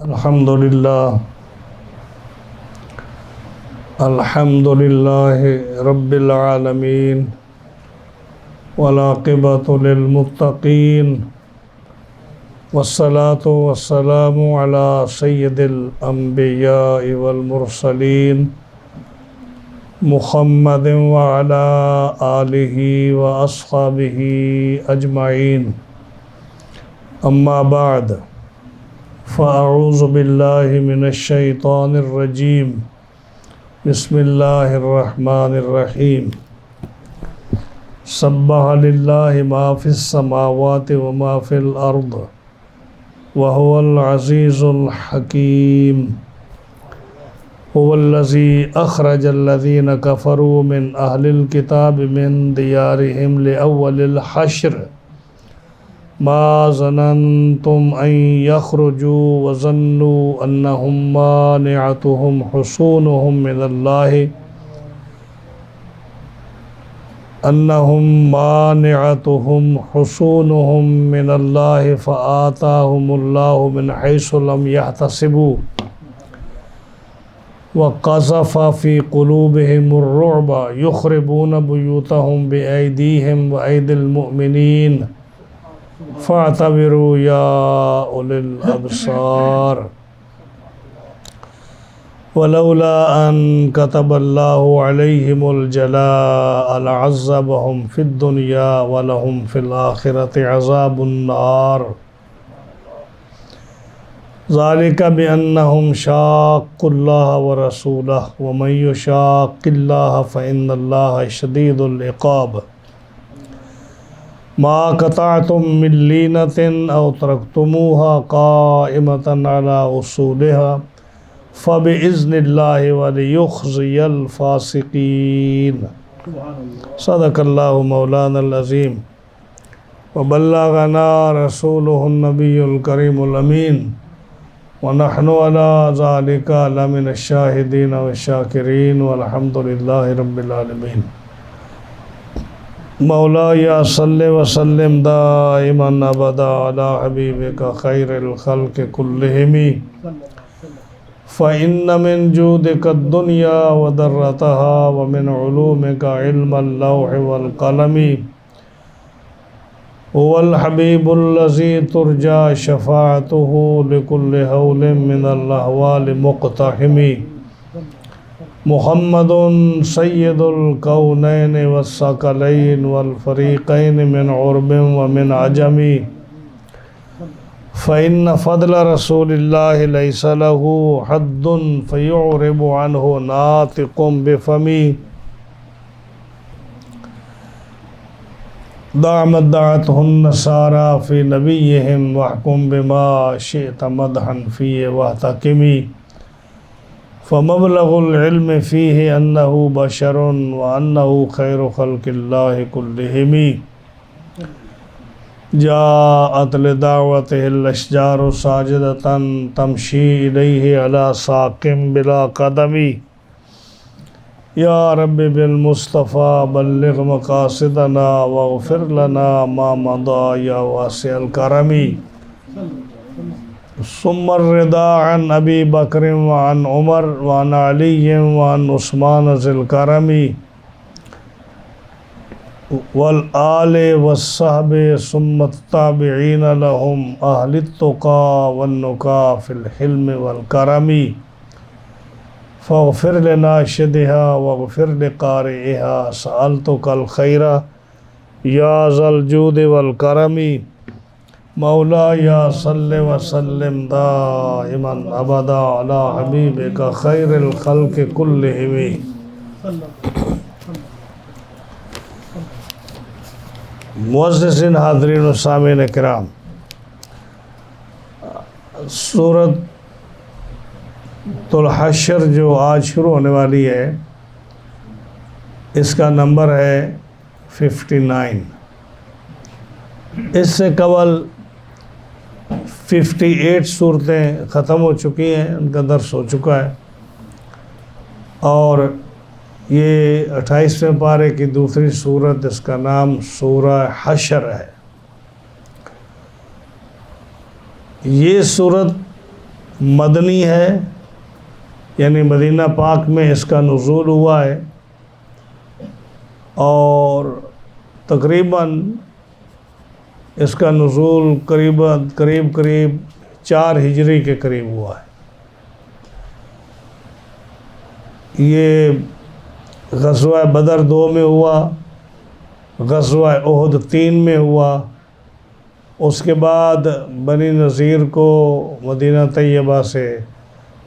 الحمد لله رب العالمين والعاقبة للمتقين والصلاة والسلام على سيد الأنبياء والمرسلين محمد وعلى آله وأصحابه أجمعين أما بعد فأعوذ بالله من الشيطان الرجيم بسم الله الرحمن الرحيم سبح لله ما في السماوات وما في الأرض وهو العزيز الحكيم هو الذي أخرج الذين كفروا من أهل الكتاب من ديارهم لأول الحشر ما ظننتم أن يخرجوا وظنوا أنهم مانعتهم حصونهم من الله فآتاهم الله من حيث لم يحتسبوا وقذف في قلوبهم الرعب يخربون بيوتهم بأيديهم وأيدي المؤمنين فاعتبروا يا أولي الأبصار ولولا أن كتب الله عليهم الجلاء لعذبهم في الدنيا ولهم في الآخرة عذاب النار ذلك بأنهم شاقوا الله ورسوله ومن يشاق الله فإن الله شديد العقاب ما قطعتم من لينة أو تركتموها قائمة على أصولها فبإذن الله وليخزي الفاسقين صدق الله مولانا العظيم وبلغنا رسوله النبي الكريم الأمين ونحن على ذلك لمن الشاهدين والشاكرين والحمد لله رب العالمين مولاي صل وسلم دائما ابدا على حبيبك خير الخلق كلهم فإن من جودك الدنيا وضرتها ومن علومك علم اللوح والقلم هو الحبيب الذي ترجى شفاعته لكل هول من الأهوال مقتحم محمد سید الکونین والثقلین والفریقین من عرب ومن عجم فإن فضل رسول اللہ لیس له حد فیعرب عنہ ناطق بفمی دعمت دعته النصارى في نبيهم واحكم بما شئت مدحا فيه واحتكمي فمبلغ العلم فيه أنه بشر وأنه خير خلق الله كلهم جاءت لدعوته الأشجار ساجدة تمشي إليه على ساق بلا قدم يا رب بالمصطفى بلغ مقاصدنا واغفر لنا ما مضى يا واسع الكرم ثم الرضا عن أبي بكر وعن عمر وعن علي وعن عثمان ذي الكرم والآل والصحب ثم التابعين لهم أهل التقى والنقى في الحلم والكرم فاغفر لناشدها واغفر لقارئها سألتك الخير يا ذا الجود والكرم مولاي صل وسلم دائما ابدا على حبيبك خير الخلق كلهم معززین حاضرین و سامعین کرام، سورۃ الحشر جو آج شروع ہونے والی ہے اس کا نمبر ہے 59۔ اس سے قبل 58 صورتیں ختم ہو چکی ہیں، ان کا درس ہو چکا ہے، اور یہ 28ویں پارے کی دوسری صورت، اس کا نام سورہ حشر ہے۔ یہ صورت مدنی ہے، یعنی مدینہ پاک میں اس کا نزول ہوا ہے، اور تقریباً اس کا نزول قریب 4 ہجری کے قریب ہوا ہے۔ یہ غزوہ بدر 2 میں ہوا، غزوہ احد 3 میں ہوا، اس کے بعد بنی نذیر کو مدینہ طیبہ سے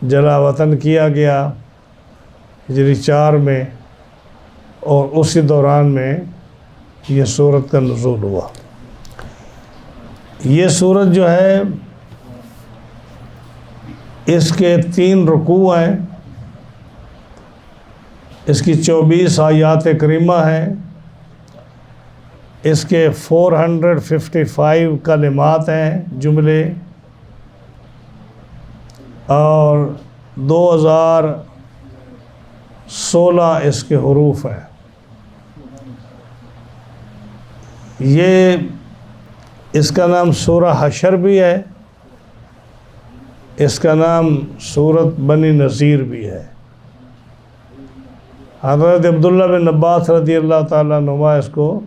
جلا وطن کیا گیا ہجری 4 میں، اور اسی دوران میں یہ سورت کا نزول ہوا۔ یہ سورت جو ہے اس کے 3 رکوع ہیں، اس کی 24 آیات کریمہ ہیں، اس کے 455 کلمات ہیں، جملے، اور 2016 اس کے حروف ہیں۔ یہ اس کا نام سورہ حشر بھی ہے، اس کا نام سورت بنی نذیر بھی ہے۔ حضرت عبداللہ بن عباس رضی اللہ تعالیٰ عنہما اس کو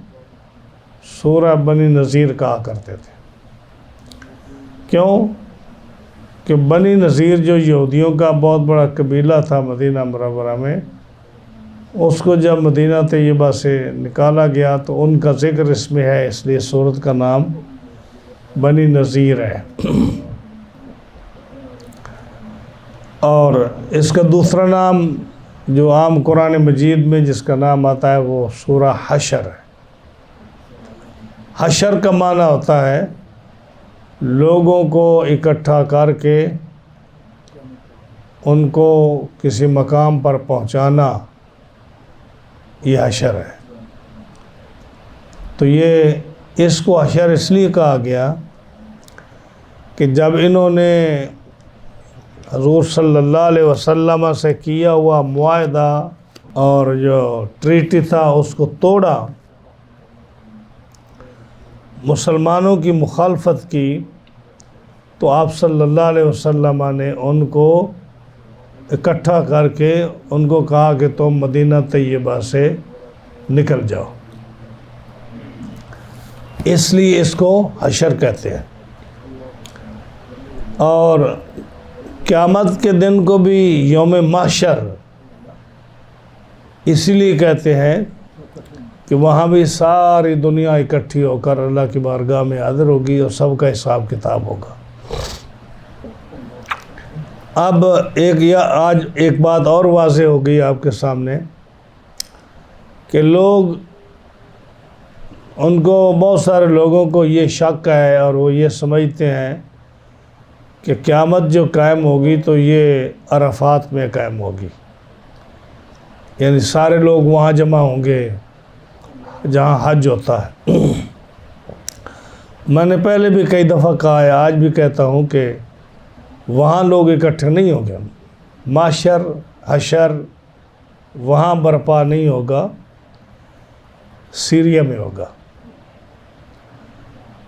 سورہ بنی نذیر کہا کرتے تھے۔ کیوں؟ کہ بنی نذیر جو یہودیوں کا بہت بڑا قبیلہ تھا مدینہ منورہ میں، اس کو جب مدینہ طیبہ سے نکالا گیا تو ان کا ذکر اس میں ہے، اس لیے سورت کا نام بنی نذیر ہے۔ اور اس کا دوسرا نام جو عام قرآن مجید میں جس کا نام آتا ہے وہ سورہ حشر ہے۔ حشر کا معنی ہوتا ہے لوگوں کو اکٹھا کر کے ان کو کسی مقام پر پہنچانا، یہ حشر ہے۔ تو یہ اس کو حشر اس لیے کہا گیا کہ جب انہوں نے حضور صلی اللہ علیہ وسلم سے کیا ہوا معاہدہ اور جو ٹریٹی تھا اس کو توڑا، مسلمانوں کی مخالفت کی، تو آپ صلی اللہ علیہ وسلم نے ان کو اکٹھا کر کے ان کو کہا کہ تم مدینہ طیبہ سے نکل جاؤ، اس لیے اس کو حشر کہتے ہیں۔ اور قیامت کے دن کو بھی یوم محشر اسی لیے کہتے ہیں کہ وہاں بھی ساری دنیا اکٹھی ہو کر اللہ کی بارگاہ میں حاضر ہوگی اور سب کا حساب کتاب ہوگا۔ اب آج ایک بات اور واضح ہو گئی آپ کے سامنے کہ لوگ، ان کو بہت سارے لوگوں کو یہ شک ہے اور وہ یہ سمجھتے ہیں کہ قیامت جو قائم ہوگی تو یہ عرفات میں قائم ہوگی، یعنی سارے لوگ وہاں جمع ہوں گے جہاں حج ہوتا ہے۔ میں نے پہلے بھی کئی دفعہ کہا ہے، آج بھی کہتا ہوں کہ وہاں لوگ اکٹھے نہیں ہوں گے، محشر حشر وہاں برپا نہیں ہوگا، سیریا میں ہوگا۔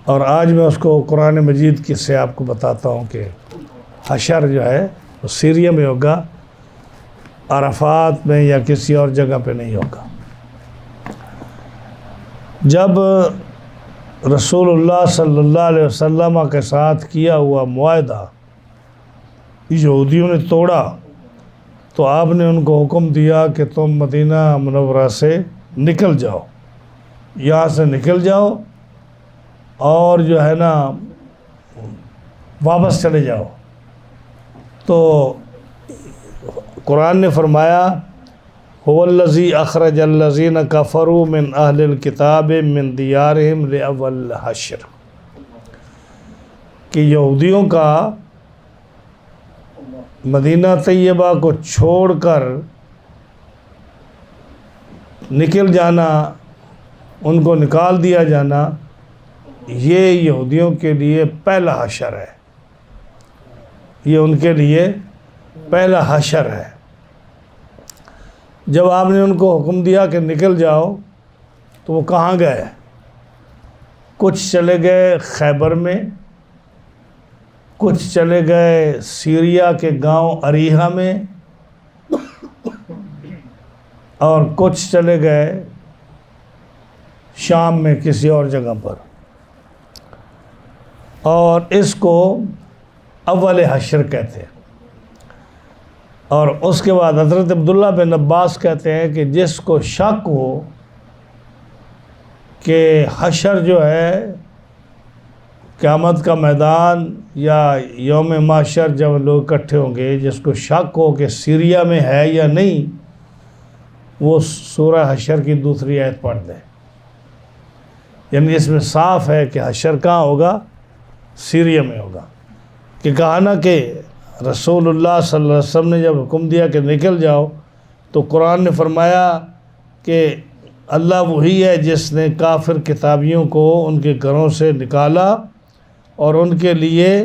اور آج میں اس کو قرآن مجید کی سے آپ کو بتاتا ہوں کہ حشر جو ہے وہ سیریا میں ہوگا، عرفات میں یا کسی اور جگہ پہ نہیں ہوگا۔ جب رسول اللہ صلی اللہ علیہ وسلم کے ساتھ کیا ہوا معاہدہ یہودیوں نے توڑا، تو آپ نے ان کو حکم دیا کہ تم مدینہ منورہ سے نکل جاؤ، یہاں سے نکل جاؤ اور جو ہے نا واپس چلے جاؤ۔ تو قرآن نے فرمایا هو الذی اخرج الذین کفروا من اہل الکتاب من دیارہم لاول الحشر، کہ یہودیوں کا مدینہ طیبہ کو چھوڑ کر نکل جانا، ان کو نکال دیا جانا، یہ یہودیوں کے لیے پہلا حشر ہے، یہ ان کے لیے پہلا حشر ہے۔ جب آپ نے ان کو حکم دیا کہ نکل جاؤ تو وہ کہاں گئے؟ کچھ چلے گئے خیبر میں، کچھ چلے گئے سیریا کے گاؤں اریحا میں، اور کچھ چلے گئے شام میں کسی اور جگہ پر، اور اس کو اول حشر کہتے ہیں۔ اور اس کے بعد حضرت عبداللہ بن عباس کہتے ہیں کہ جس کو شک ہو کہ حشر جو ہے قیامت کا میدان یا یوم محشر جب لوگ اکٹھے ہوں گے، جس کو شک ہو کہ سیریا میں ہے یا نہیں، وہ سورہ حشر کی دوسری آیت پڑھ دے۔ یعنی اس میں صاف ہے کہ حشر کہاں ہوگا؟ سیریا میں ہوگا۔ کہ کہا نا کہ رسول اللہ صلی اللہ علیہ وسلم نے جب حکم دیا کہ نکل جاؤ، تو قرآن نے فرمایا کہ اللہ وہی ہے جس نے کافر کتابیوں کو ان کے گھروں سے نکالا اور ان کے لیے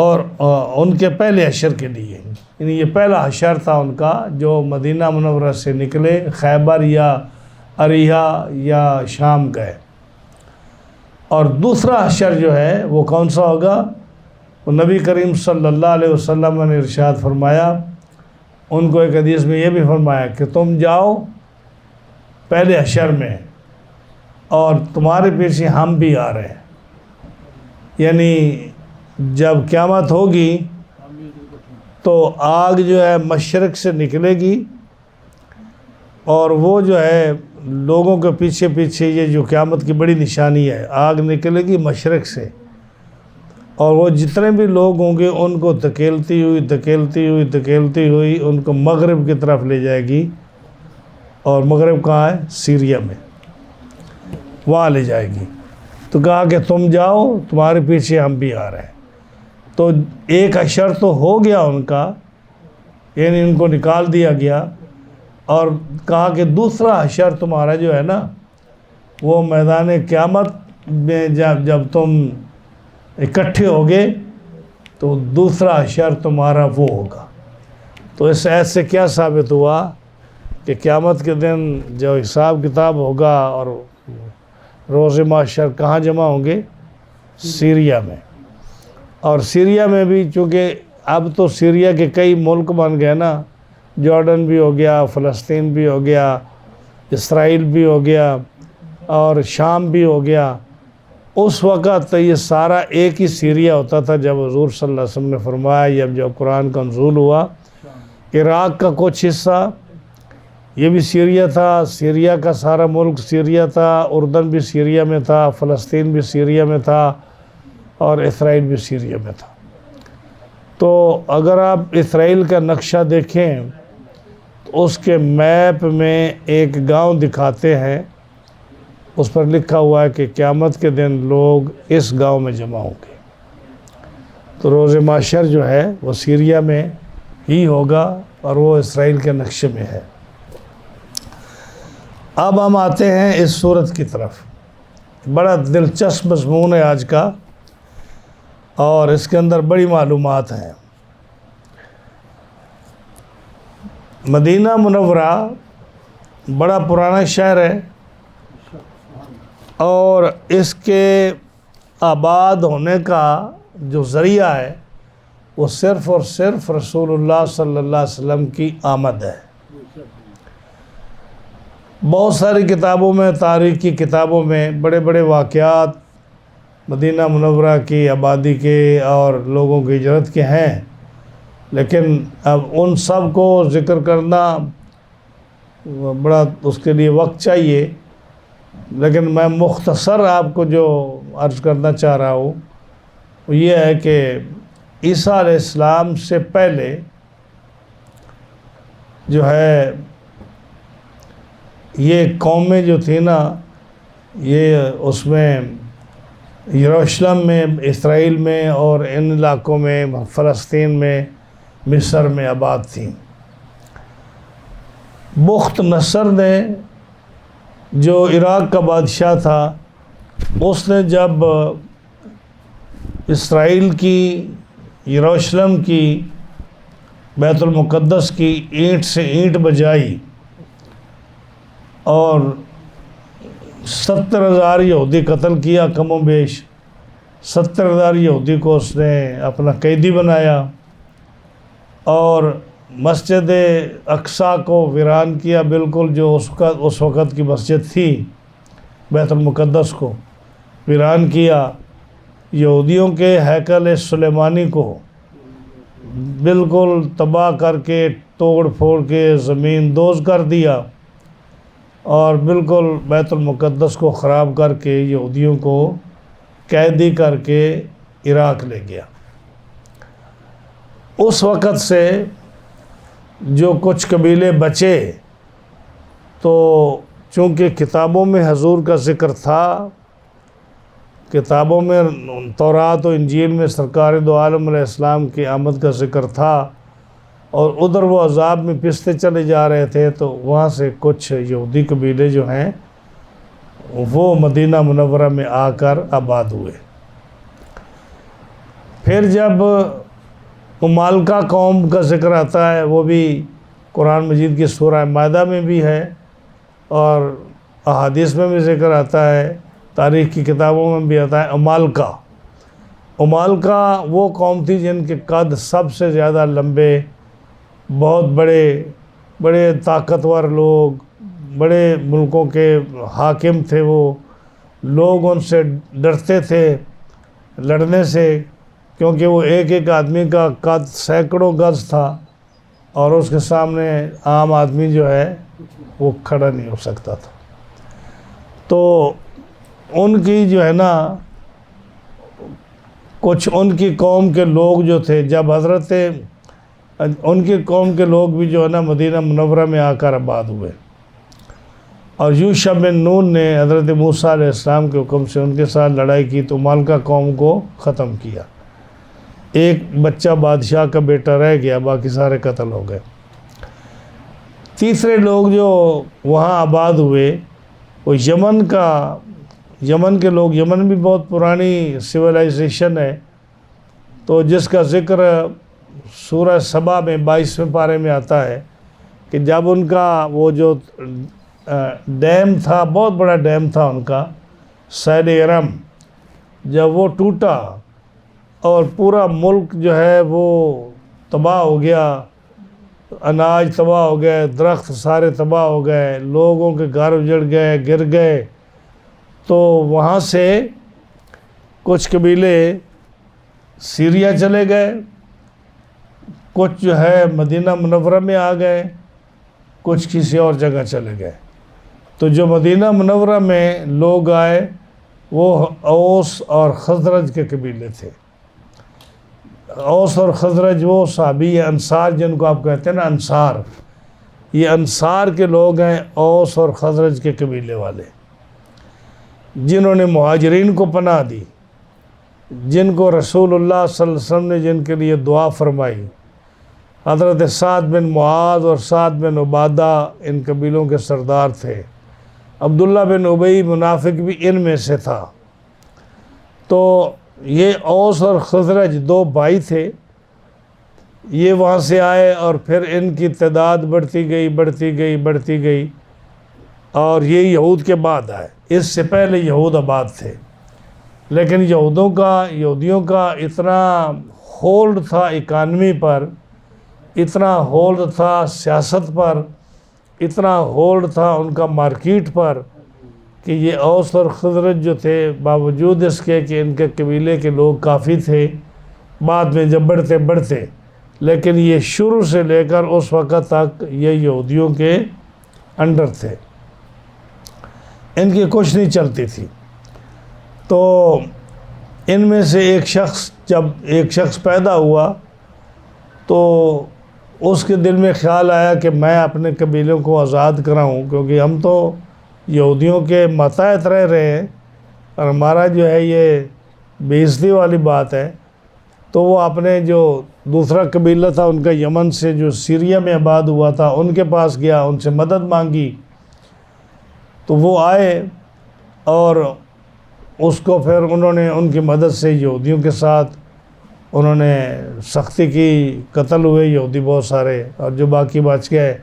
اور ان کے پہلے حشر کے لیے، یعنی یہ پہلا حشر تھا ان کا جو مدینہ منورہ سے نکلے، خیبر یا اریحا یا شام گئے۔ اور دوسرا حشر جو ہے وہ کون سا ہوگا؟ وہ نبی کریم صلی اللہ علیہ وسلم نے ارشاد فرمایا، ان کو ایک حدیث میں یہ بھی فرمایا کہ تم جاؤ پہلے حشر میں اور تمہارے پیچھے ہم بھی آ رہے ہیں۔ یعنی جب قیامت ہوگی تو آگ جو ہے مشرق سے نکلے گی، اور وہ جو ہے لوگوں کے پیچھے پیچھے، یہ جو قیامت کی بڑی نشانی ہے، آگ نکلے گی مشرق سے، اور وہ جتنے بھی لوگ ہوں گے ان کو دھکیلتی ہوئی ان کو مغرب کی طرف لے جائے گی۔ اور مغرب کہاں ہے؟ سیریا میں، وہاں لے جائے گی۔ تو کہا کہ تم جاؤ، تمہارے پیچھے ہم بھی آ رہے ہیں۔ تو ایک حشر تو ہو گیا ان کا، یعنی ان کو نکال دیا گیا، اور کہا کہ دوسرا حشر تمہارا جو ہے نا، وہ میدان قیامت میں جب تم اکٹھے ہوگے تو دوسرا حشر تمہارا وہ ہوگا۔ تو اس آیت سے کیا ثابت ہوا کہ قیامت کے دن جو حساب کتاب ہوگا اور روز محشر کہاں جمع ہوں گے؟ سیریا میں۔ اور سیریا میں بھی چونکہ اب تو سیریا کے کئی ملک بن گئے نا، جارڈن بھی ہو گیا، فلسطین بھی ہو گیا، اسرائیل بھی ہو گیا، اور شام بھی ہو گیا۔ اس وقت یہ سارا ایک ہی سیریا ہوتا تھا جب حضور صلی اللہ علیہ وسلم نے فرمایا، جب قرآن کا نزول ہوا، عراق کا کچھ حصہ یہ بھی سیریا تھا، سیریا کا سارا ملک سیریا تھا، اردن بھی سیریا میں تھا، فلسطین بھی سیریا میں تھا، اور اسرائیل بھی سیریا میں تھا۔ تو اگر آپ اسرائیل کا نقشہ دیکھیں تو اس کے میپ میں ایک گاؤں دکھاتے ہیں، اس پر لکھا ہوا ہے کہ قیامت کے دن لوگ اس گاؤں میں جمع ہوں گے۔ تو روز محشر جو ہے وہ سیریا میں ہی ہوگا، اور وہ اسرائیل کے نقشے میں ہے۔ اب ہم آتے ہیں اس سورت کی طرف۔ بڑا دلچسپ مضمون ہے آج کا، اور اس کے اندر بڑی معلومات ہیں۔ مدینہ منورہ بڑا پرانا شہر ہے، اور اس کے آباد ہونے کا جو ذریعہ ہے وہ صرف اور صرف رسول اللہ صلی اللہ علیہ وسلم کی آمد ہے۔ بہت ساری کتابوں میں، تاریخی کتابوں میں بڑے بڑے واقعات مدینہ منورہ کی آبادی کے اور لوگوں کی ہجرت کے ہیں، لیکن اب ان سب کو ذکر کرنا بڑا اس کے لیے وقت چاہیے، لیکن میں مختصر آپ کو جو عرض کرنا چاہ رہا ہوں وہ یہ ہے کہ عیسیٰ علیہ السلام سے پہلے جو ہے یہ قومیں جو تھیں نا، یہ اس میں یروشلم میں، اسرائیل میں، اور ان علاقوں میں، فلسطین میں، مصر میں آباد تھیں۔ بخت نصر نے جو عراق کا بادشاہ تھا، اس نے جب اسرائیل کی، یروشلم کی، بیت المقدس کی اینٹ سے اینٹ بجائی اور 70,000 یہودی قتل کیا کم و بیش، 70,000 یہودی کو اس نے اپنا قیدی بنایا اور مسجد اقصیٰ کو ویران کیا، بالکل جو اس وقت کی مسجد تھی، بیت المقدس کو ویران کیا، یہودیوں کے ہیکل سلیمانی کو بالکل تباہ کر کے توڑ پھوڑ کے زمین دوز کر دیا، اور بالکل بیت المقدس کو خراب کر کے یہودیوں کو قیدی کر کے عراق لے گیا۔ اس وقت سے جو کچھ قبیلے بچے، تو چونکہ کتابوں میں حضور کا ذکر تھا، کتابوں میں تورات و انجیل میں سرکار دو عالم علیہ السلام کی آمد کا ذکر تھا، اور ادھر وہ عذاب میں پستے چلے جا رہے تھے، تو وہاں سے کچھ یہودی قبیلے جو ہیں وہ مدینہ منورہ میں آ کر آباد ہوئے۔ پھر جب امالکا قوم کا ذکر آتا ہے، وہ بھی قرآن مجید کی سورہ مائدہ میں بھی ہے اور احادیث میں بھی ذکر آتا ہے، تاریخ کی کتابوں میں بھی آتا ہے۔ امالکا وہ قوم تھی جن کے قد سب سے زیادہ لمبے، بہت بڑے طاقتور لوگ، بڑے ملکوں کے حاکم تھے، وہ لوگ ان سے ڈرتے تھے لڑنے سے، کیونکہ وہ ایک آدمی کا قد سینکڑوں گز تھا، اور اس کے سامنے عام آدمی جو ہے وہ کھڑا نہیں ہو سکتا تھا۔ تو ان کی جو ہے نا، کچھ ان کی قوم کے لوگ جو تھے، جب ان کی قوم کے لوگ بھی جو ہے نا مدینہ منورہ میں آ کر آباد ہوئے، اور یوشع بن نون نے حضرت موسیٰ علیہ السلام کے حکم سے ان کے ساتھ لڑائی کی، تو امالکا قوم کو ختم کیا۔ ایک بچہ بادشاہ کا بیٹا رہ گیا، باقی سارے قتل ہو گئے۔ تیسرے لوگ جو وہاں آباد ہوئے وہ یمن کے لوگ۔ یمن بھی بہت پرانی سویلائزیشن ہے، تو جس کا ذکر سورہ سبا میں 22ویں پارے میں آتا ہے کہ جب ان کا وہ جو ڈیم تھا، بہت بڑا ڈیم تھا ان کا، سیل ارم، جب وہ ٹوٹا اور پورا ملک جو ہے وہ تباہ ہو گیا، اناج تباہ ہو گئے، درخت سارے تباہ ہو گئے، لوگوں کے گھر اجڑ گئے، گر گئے، تو وہاں سے کچھ قبیلے سیریا چلے گئے، کچھ جو ہے مدینہ منورہ میں آ گئے، کچھ کسی اور جگہ چلے گئے۔ تو جو مدینہ منورہ میں لوگ آئے وہ اوس اور خزرج کے قبیلے تھے۔ اوس اور خزرج وہ صحابی انصار جن کو آپ کہتے ہیں نا انصار، یہ انصار کے لوگ ہیں، اوس اور خزرج کے قبیلے والے، جنہوں نے مہاجرین کو پناہ دی، جن کو رسول اللہ صلی اللہ علیہ وسلم نے جن کے لیے دعا فرمائی۔ حضرت سعد بن معاذ اور سعد بن عبادہ ان قبیلوں کے سردار تھے، عبداللہ بن ابی منافق بھی ان میں سے تھا۔ تو یہ اوس اور خزرج دو بھائی تھے، یہ وہاں سے آئے اور پھر ان کی تعداد بڑھتی گئی، اور یہ یہود کے بعد آئے۔ اس سے پہلے یہود آباد تھے، لیکن یہودیوں کا اتنا ہولڈ تھا اکانومی پر، اتنا ہولڈ تھا سیاست پر، اتنا ہولڈ تھا ان کا مارکیٹ پر، کہ یہ اوس اور خزرج جو تھے باوجود اس کے کہ ان کے قبیلے کے لوگ کافی تھے، بعد میں جب بڑھتے لیکن یہ شروع سے لے کر اس وقت تک یہ یہودیوں کے انڈر تھے، ان کی کچھ نہیں چلتی تھی۔ تو ان میں سے جب ایک شخص پیدا ہوا تو اس کے دل میں خیال آیا کہ میں اپنے قبیلوں کو آزاد کراؤں، کیونکہ ہم تو یہودیوں کے ماتحت رہ رہے ہیں اور ہمارا جو ہے یہ بے عزتی والی بات ہے۔ تو وہ اپنے جو دوسرا قبیلہ تھا ان کا یمن سے جو سیریا میں آباد ہوا تھا ان کے پاس گیا، ان سے مدد مانگی، تو وہ آئے اور اس کو پھر انہوں نے ان کی مدد سے یہودیوں کے ساتھ انہوں نے سختی کی، قتل ہوئے یہودی بہت سارے، اور جو باقی بچ گئے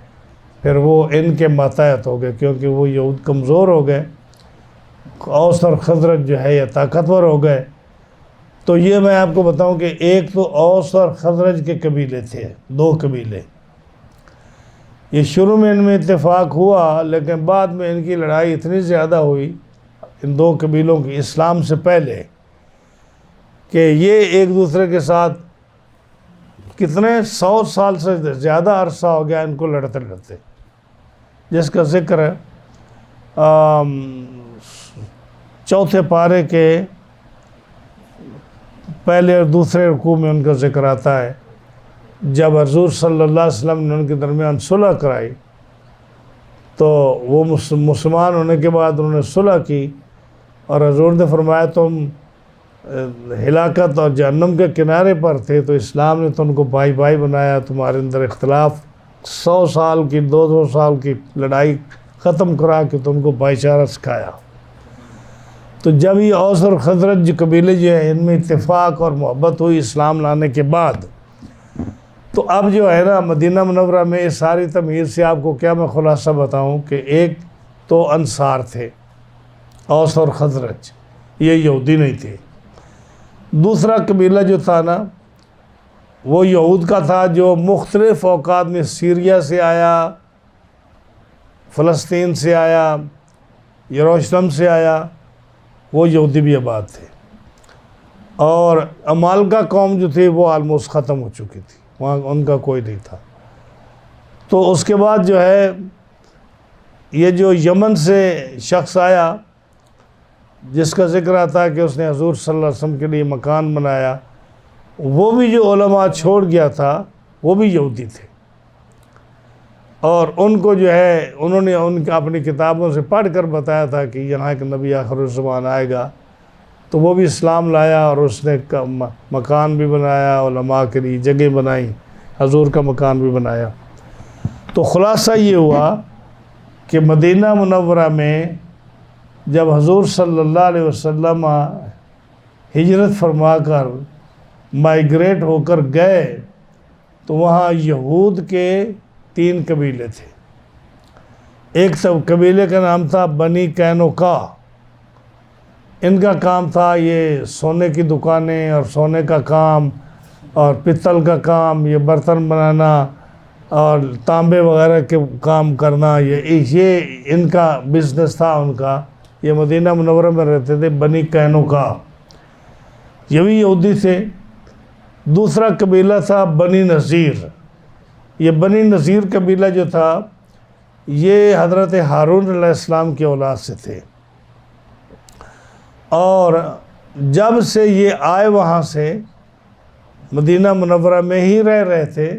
پھر وہ ان کے ماتحت ہو گئے، کیونکہ وہ یہود کمزور ہو گئے، اوس اور خزرج جو ہے یہ طاقتور ہو گئے، تو یہ میں آپ کو بتاؤں کہ ایک تو اوس اور خزرج کے قبیلے تھے، 2 قبیلے. یہ شروع میں ان میں اتفاق ہوا، لیکن بعد میں ان کی لڑائی اتنی زیادہ ہوئی ان 2 قبیلوں کی اسلام سے پہلے کہ یہ ایک دوسرے کے ساتھ کتنے 100 سال سے زیادہ عرصہ ہو گیا ان کو لڑتے لڑتے، جس کا ذکر چوتھے پارے کے پہلے اور دوسرے رکوع میں ان کا ذکر آتا ہے. جب حضور صلی اللہ علیہ وسلم نے ان کے درمیان صلح کرائی تو وہ مسلمان ہونے کے بعد انہوں نے صلح کی، اور حضور نے فرمایا تم ہلاکت اور جہنم کے کنارے پر تھے تو اسلام نے تم کو بھائی بھائی بنایا، تمہارے اندر اختلاف 100 سال کی 200 سال کی لڑائی ختم کرا کے تم کو بھائی چارہ سکھایا. تو جب یہ اوس اور خزرج قبیلے جو ہیں ان میں اتفاق اور محبت ہوئی اسلام لانے کے بعد، تو اب جو ہے نا مدینہ منورہ میں اس ساری تمہید سے آپ کو کیا میں خلاصہ بتاؤں کہ ایک تو انصار تھے، اوس اور خزرج، یہ یہودی نہیں تھے. دوسرا قبیلہ جو تھا نا وہ یہود کا تھا، جو مختلف اوقات میں سیریا سے آیا، فلسطین سے آیا، یروشلم سے آیا، وہ یہودی بھی آباد تھے. اور عمالقہ قوم جو تھی وہ آلموسٹ ختم ہو چکی تھی، وہاں ان کا کوئی نہیں تھا. تو اس کے بعد جو ہے یہ جو یمن سے شخص آیا جس کا ذکر آتا ہے کہ اس نے حضور صلی اللہ علیہ وسلم کے لیے مکان بنایا، وہ بھی جو علماء چھوڑ گیا تھا وہ بھی یہودی تھے. اور ان کو جو ہے انہوں نے ان کا اپنی کتابوں سے پڑھ کر بتایا تھا کہ یہاں ایک نبی آخر الزمان آئے گا، تو وہ بھی اسلام لایا اور اس نے مکان بھی بنایا، علماء کے لیے جگہ بنائی، حضور کا مکان بھی بنایا. تو خلاصہ یہ ہوا کہ مدینہ منورہ میں جب حضور صلی اللہ علیہ وسلم ہجرت فرما کر مائیگریٹ ہو کر گئے تو وہاں یہود کے 3 قبیلے تھے. ایک قبیلے کا نام تھا بنی قینوقا، ان کا کام تھا یہ سونے کی دکانیں اور سونے کا کام اور پتل کا کام، یہ برتن بنانا اور تانبے وغیرہ کے کام کرنا، یہ ان کا بزنس تھا ان کا. یہ مدینہ منورہ میں رہتے تھے بنی قینوقا، یہ بھی یہودی تھے. دوسرا قبیلہ تھا بنی نذیر. یہ بنی نذیر قبیلہ جو تھا یہ حضرت ہارون علیہ السلام کی اولاد سے تھے، اور جب سے یہ آئے وہاں سے مدینہ منورہ میں ہی رہ رہے تھے،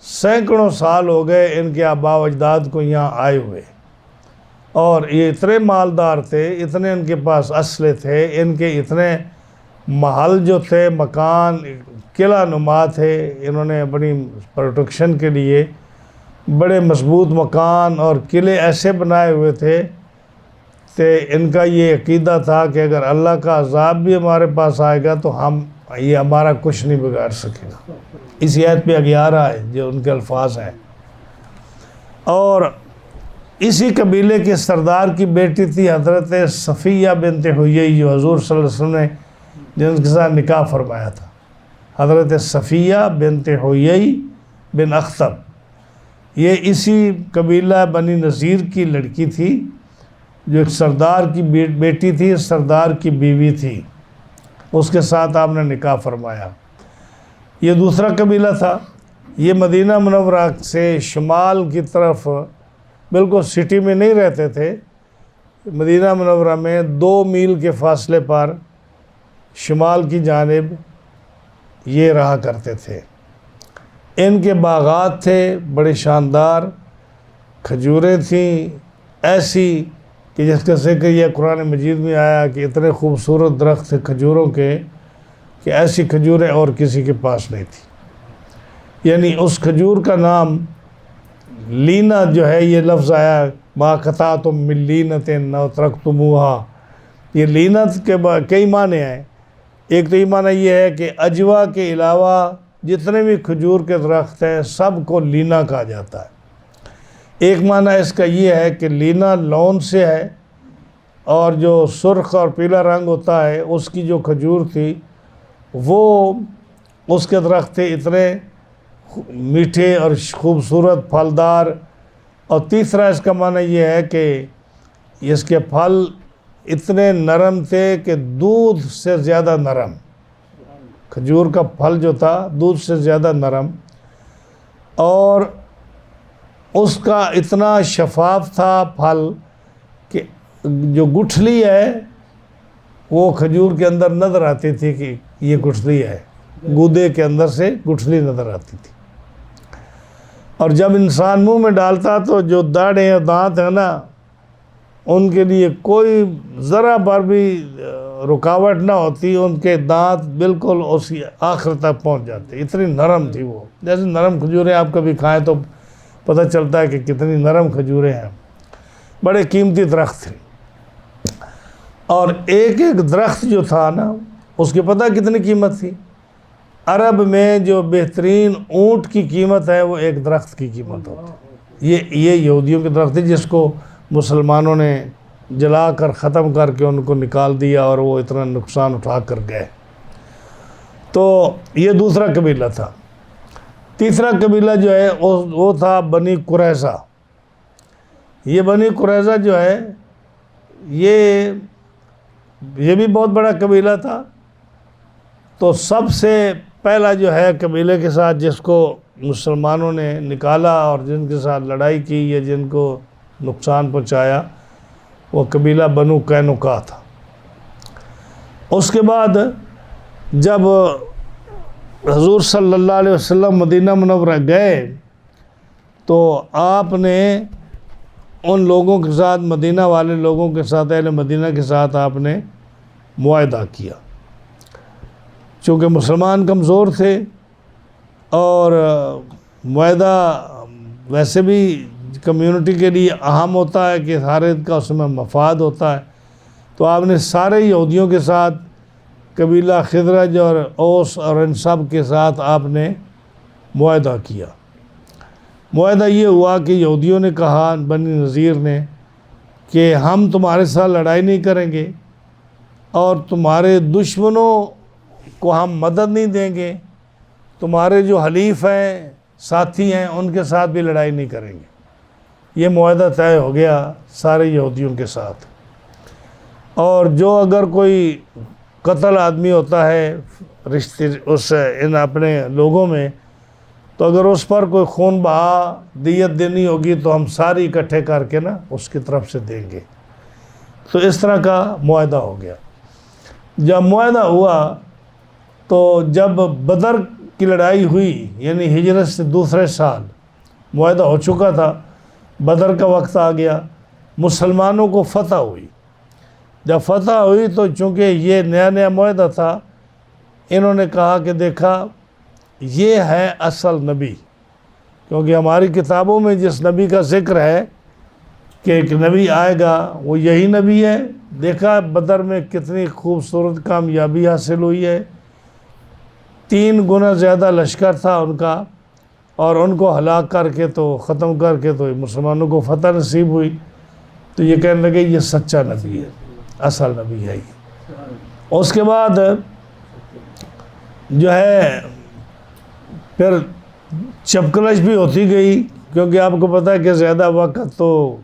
سینکڑوں سال ہو گئے ان کے آباء و اجداد کو یہاں آئے ہوئے، اور یہ اتنے مالدار تھے، اتنے ان کے پاس اسلحے تھے، ان کے اتنے محل جو تھے، مکان قلعہ نما تھے. انہوں نے اپنی پروٹیکشن کے لیے بڑے مضبوط مکان اور قلعے ایسے بنائے ہوئے تھے کہ ان کا یہ عقیدہ تھا کہ اگر اللہ کا عذاب بھی ہمارے پاس آئے گا تو یہ ہمارا کچھ نہیں بگاڑ سکے گا. اسی آیت پہ 11 ہے جو ان کے الفاظ ہیں. اور اسی قبیلے کے سردار کی بیٹی تھی حضرت صفیہ بنت حیی، جو حضور صلی اللہ علیہ وسلم نے جن کے ساتھ نکاح فرمایا تھا. حضرت صفیہ بنت حیی بن اخطب، یہ اسی قبیلہ بنی نذیر کی لڑکی تھی، جو ایک سردار کی بیٹی تھی، سردار کی بیوی تھی. اس کے ساتھ آپ نے نکاح فرمایا. یہ دوسرا قبیلہ تھا. یہ مدینہ منورہ سے شمال کی طرف بالکل سٹی میں نہیں رہتے تھے، مدینہ منورہ میں 2 میل کے فاصلے پر شمال کی جانب یہ رہا کرتے تھے. ان کے باغات تھے بڑے شاندار، کھجوریں تھیں ایسی کہ جس کا ذکر یہ قرآن مجید میں آیا کہ اتنے خوبصورت درخت تھے کھجوروں کے کہ ایسی کھجوریں اور کسی کے پاس نہیں تھی. یعنی اس کھجور کا نام لینا جو ہے، یہ لفظ آیا ما قطعتم من لینۃ او ترکتموہا. یہ لینت کے کئی معنی ہیں. ایک تو یہ معنی یہ ہے کہ اجوا کے علاوہ جتنے بھی کھجور کے درخت ہیں سب کو لینا کہا جاتا ہے. ایک معنی اس کا یہ ہے کہ لینا لون سے ہے، اور جو سرخ اور پیلا رنگ ہوتا ہے اس کی جو کھجور تھی وہ اس کے درخت تھے اتنے میٹھے اور خوبصورت پھلدار. اور تیسرا اس کا معنی یہ ہے کہ اس کے پھل اتنے نرم تھے کہ دودھ سے زیادہ نرم. کھجور کا پھل جو تھا دودھ سے زیادہ نرم، اور اس کا اتنا شفاف تھا پھل کہ جو گٹھلی ہے وہ کھجور کے اندر نظر آتی تھی کہ یہ گٹھلی ہے، گودے کے اندر سے گٹھلی نظر آتی تھی. اور جب انسان منہ میں ڈالتا تو جو داڑھیں اور دانت ہیں نا ان کے لیے کوئی ذرا بھر بھی رکاوٹ نہ ہوتی، ان کے دانت بالکل اسی آخر تک پہنچ جاتے، اتنی نرم تھی وہ. جیسے نرم کھجوریں آپ کبھی کھائیں تو پتہ چلتا ہے کہ کتنی نرم کھجوریں ہیں. بڑے قیمتی درخت تھے، اور ایک ایک درخت جو تھا نا اس کی پتہ کتنی قیمت تھی. عرب میں جو بہترین اونٹ کی قیمت ہے وہ ایک درخت کی قیمت ہوتی ہے. یہ یہودیوں کے درخت تھے جس کو مسلمانوں نے جلا کر ختم کر کے ان کو نکال دیا اور وہ اتنا نقصان اٹھا کر گئے. تو یہ دوسرا قبیلہ تھا. تیسرا قبیلہ جو ہے وہ تھا بنی قریظہ. یہ بنی قریظہ جو ہے یہ بھی بہت بڑا قبیلہ تھا. تو سب سے پہلا جو ہے قبیلے کے ساتھ جس کو مسلمانوں نے نکالا اور جن کے ساتھ لڑائی کی یا جن کو نقصان پہنچایا وہ قبیلہ بنو قینقاع تھا. اس کے بعد جب حضور صلی اللہ علیہ وسلم مدینہ منورہ گئے تو آپ نے ان لوگوں کے ساتھ، مدینہ والے لوگوں کے ساتھ، اہل مدینہ کے ساتھ آپ نے معاہدہ کیا. چونکہ مسلمان کمزور تھے اور معاہدہ ویسے بھی کمیونٹی کے لیے اہم ہوتا ہے کہ ہر ایک کا اس میں مفاد ہوتا ہے، تو آپ نے سارے یہودیوں کے ساتھ، قبیلہ خزرج اور اوس اور ان سب کے ساتھ آپ نے معاہدہ کیا. معاہدہ یہ ہوا کہ یہودیوں نے کہا، بنی نذیر نے، کہ ہم تمہارے ساتھ لڑائی نہیں کریں گے اور تمہارے دشمنوں کو ہم مدد نہیں دیں گے، تمہارے جو حلیف ہیں، ساتھی ہیں، ان کے ساتھ بھی لڑائی نہیں کریں گے. یہ معاہدہ طے ہو گیا سارے یہودیوں کے ساتھ. اور جو اگر کوئی قتل آدمی ہوتا ہے ان اپنے لوگوں میں، تو اگر اس پر کوئی خون بہا دیت دینی ہوگی تو ہم ساری اکٹھے کر کے نا اس کی طرف سے دیں گے. تو اس طرح کا معاہدہ ہو گیا. جب معاہدہ ہوا تو جب بدر کی لڑائی ہوئی، یعنی ہجرت سے دوسرے سال معاہدہ ہو چکا تھا، بدر کا وقت آ گیا، مسلمانوں کو فتح ہوئی. جب فتح ہوئی تو چونکہ یہ نیا معاہدہ تھا، انہوں نے کہا کہ دیکھا یہ ہے اصل نبی، کیونکہ ہماری کتابوں میں جس نبی کا ذکر ہے کہ ایک نبی آئے گا وہ یہی نبی ہے. دیکھا بدر میں کتنی خوبصورت کامیابی حاصل ہوئی ہے، 3 گنا زیادہ لشکر تھا ان کا، اور ان کو ہلاک کر کے تو ختم کر کے تو مسلمانوں کو فتح نصیب ہوئی. تو یہ کہنے لگے یہ سچا نبی ہے، اصل نبی ہے یہ. اس کے بعد جو ہے پھر چپکلش بھی ہوتی گئی، کیونکہ آپ کو پتہ ہے کہ زیادہ وقت تو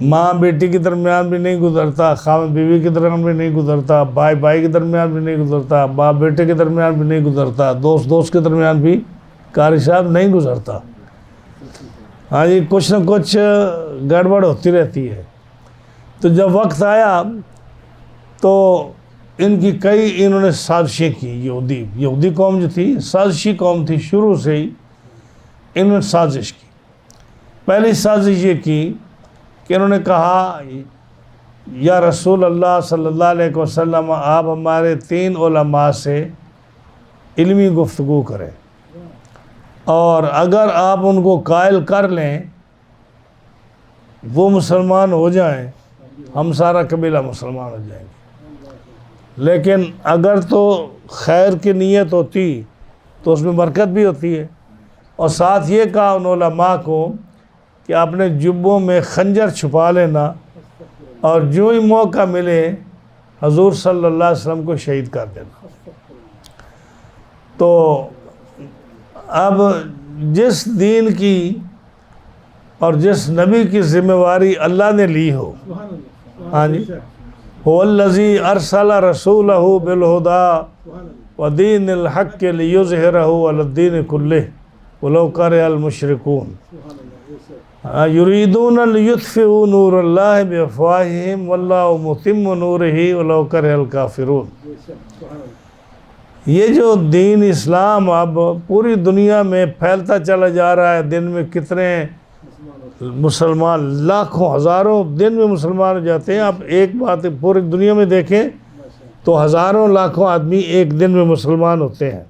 ماں بیٹی کے درمیان بھی نہیں گزرتا، خاوند بیوی کے درمیان بھی نہیں گزرتا، بھائی بھائی کے درمیان بھی نہیں گزرتا، باپ بیٹے کے درمیان بھی نہیں گزرتا، دوست کے درمیان بھی قاری صاحب نہیں گزرتا. ہاں جی، کچھ نہ کچھ گڑبڑ ہوتی رہتی ہے. تو جب وقت آیا تو ان کی انہوں نے سازشیں کی. یہودی قوم جو تھی سازشی قوم تھی، شروع سے ہی انہوں نے سازش کی. پہلی سازش یہ کی کہ انہوں نے کہا یا رسول اللہ صلی اللہ علیہ وسلم، آپ ہمارے 3 علماء سے علمی گفتگو کریں، اور اگر آپ ان کو قائل کر لیں، وہ مسلمان ہو جائیں، ہم سارا قبیلہ مسلمان ہو جائیں گے. لیکن اگر تو خیر کی نیت ہوتی تو اس میں برکت بھی ہوتی ہے. اور ساتھ یہ کہا ان علماء کو کہ اپنے جبوں میں خنجر چھپا لینا، اور جو ہی موقع ملے حضور صلی اللہ علیہ وسلم کو شہید کر دینا۔ تو اب جس دین کی اور جس نبی کی ذمہ داری اللہ نے لی ہو، ہاں جی، هو الذی ارسل رسولہ بالہدی ودین الحق لیظہرہ علی الدین کلہ ولو کرہ المشرکون یریدون لیطفئوا نور اللہ بافواہہم واللہ متم نورہ ولو کرہ الکافرون۔ یہ جو دین اسلام اب پوری دنیا میں پھیلتا چلا جا رہا ہے، دن میں کتنے مسلمان، لاکھوں ہزاروں دن میں مسلمان ہو جاتے ہیں۔ آپ ایک بات پوری دنیا میں دیکھیں تو ہزاروں لاکھوں آدمی ایک دن میں مسلمان ہوتے ہیں۔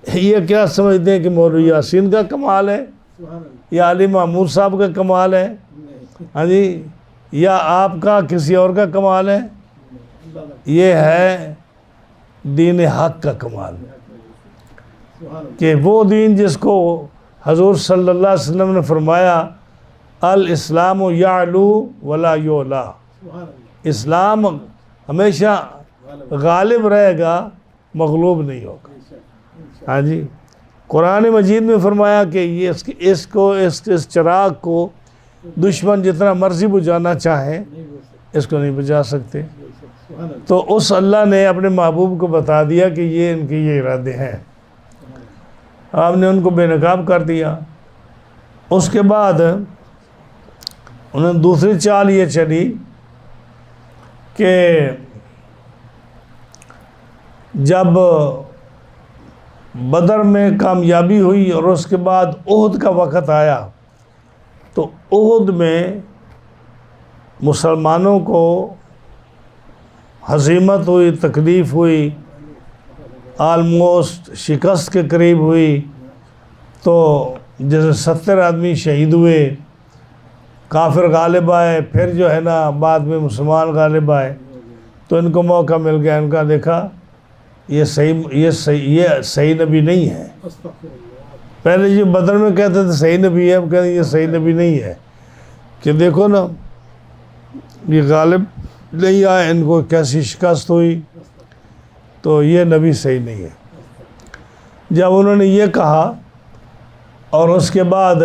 یہ کیا سمجھتے ہیں کہ مولوی یاسین کا کمال ہے یا علی محمود صاحب کا کمال ہے، ہاں جی، یا آپ کا کسی اور کا کمال ہے؟ یہ ہے دین حق کا کمال، کہ وہ دین جس کو حضور صلی اللہ علیہ وسلم نے فرمایا الاسلام یعلو ولا یعلا، اسلام ہمیشہ غالب رہے گا، مغلوب نہیں ہوگا۔ ہاں جی، قرآن مجید میں فرمایا کہ یہ اس چراغ کو دشمن جتنا مرضی بجھانا چاہیں اس کو نہیں بجھا سکتے۔ تو اس اللہ نے اپنے محبوب کو بتا دیا کہ یہ ان کے یہ ارادے ہیں، آپ نے ان کو بے نقاب کر دیا۔ اس کے بعد انہوں نے دوسری چال یہ چلی کہ جب بدر میں کامیابی ہوئی اور اس کے بعد احد کا وقت آیا تو احد میں مسلمانوں کو ہزیمت ہوئی، تکلیف ہوئی، آلموسٹ شکست کے قریب ہوئی۔ تو جیسے 70 آدمی شہید ہوئے، کافر غالب آئے، پھر جو ہے نا بعد میں مسلمان غالب آئے، تو ان کو موقع مل گیا، ان کا دیکھا یہ صحیح نبی نہیں ہے۔ پہلے جو بدر میں کہتے تھے صحیح نبی ہے، اب کہتے ہیں یہ صحیح نبی نہیں ہے، کہ دیکھو نا یہ غالب نہیں آئے، ان کو کیسی شکست ہوئی، تو یہ نبی صحیح نہیں ہے۔ جب انہوں نے یہ کہا اور اس کے بعد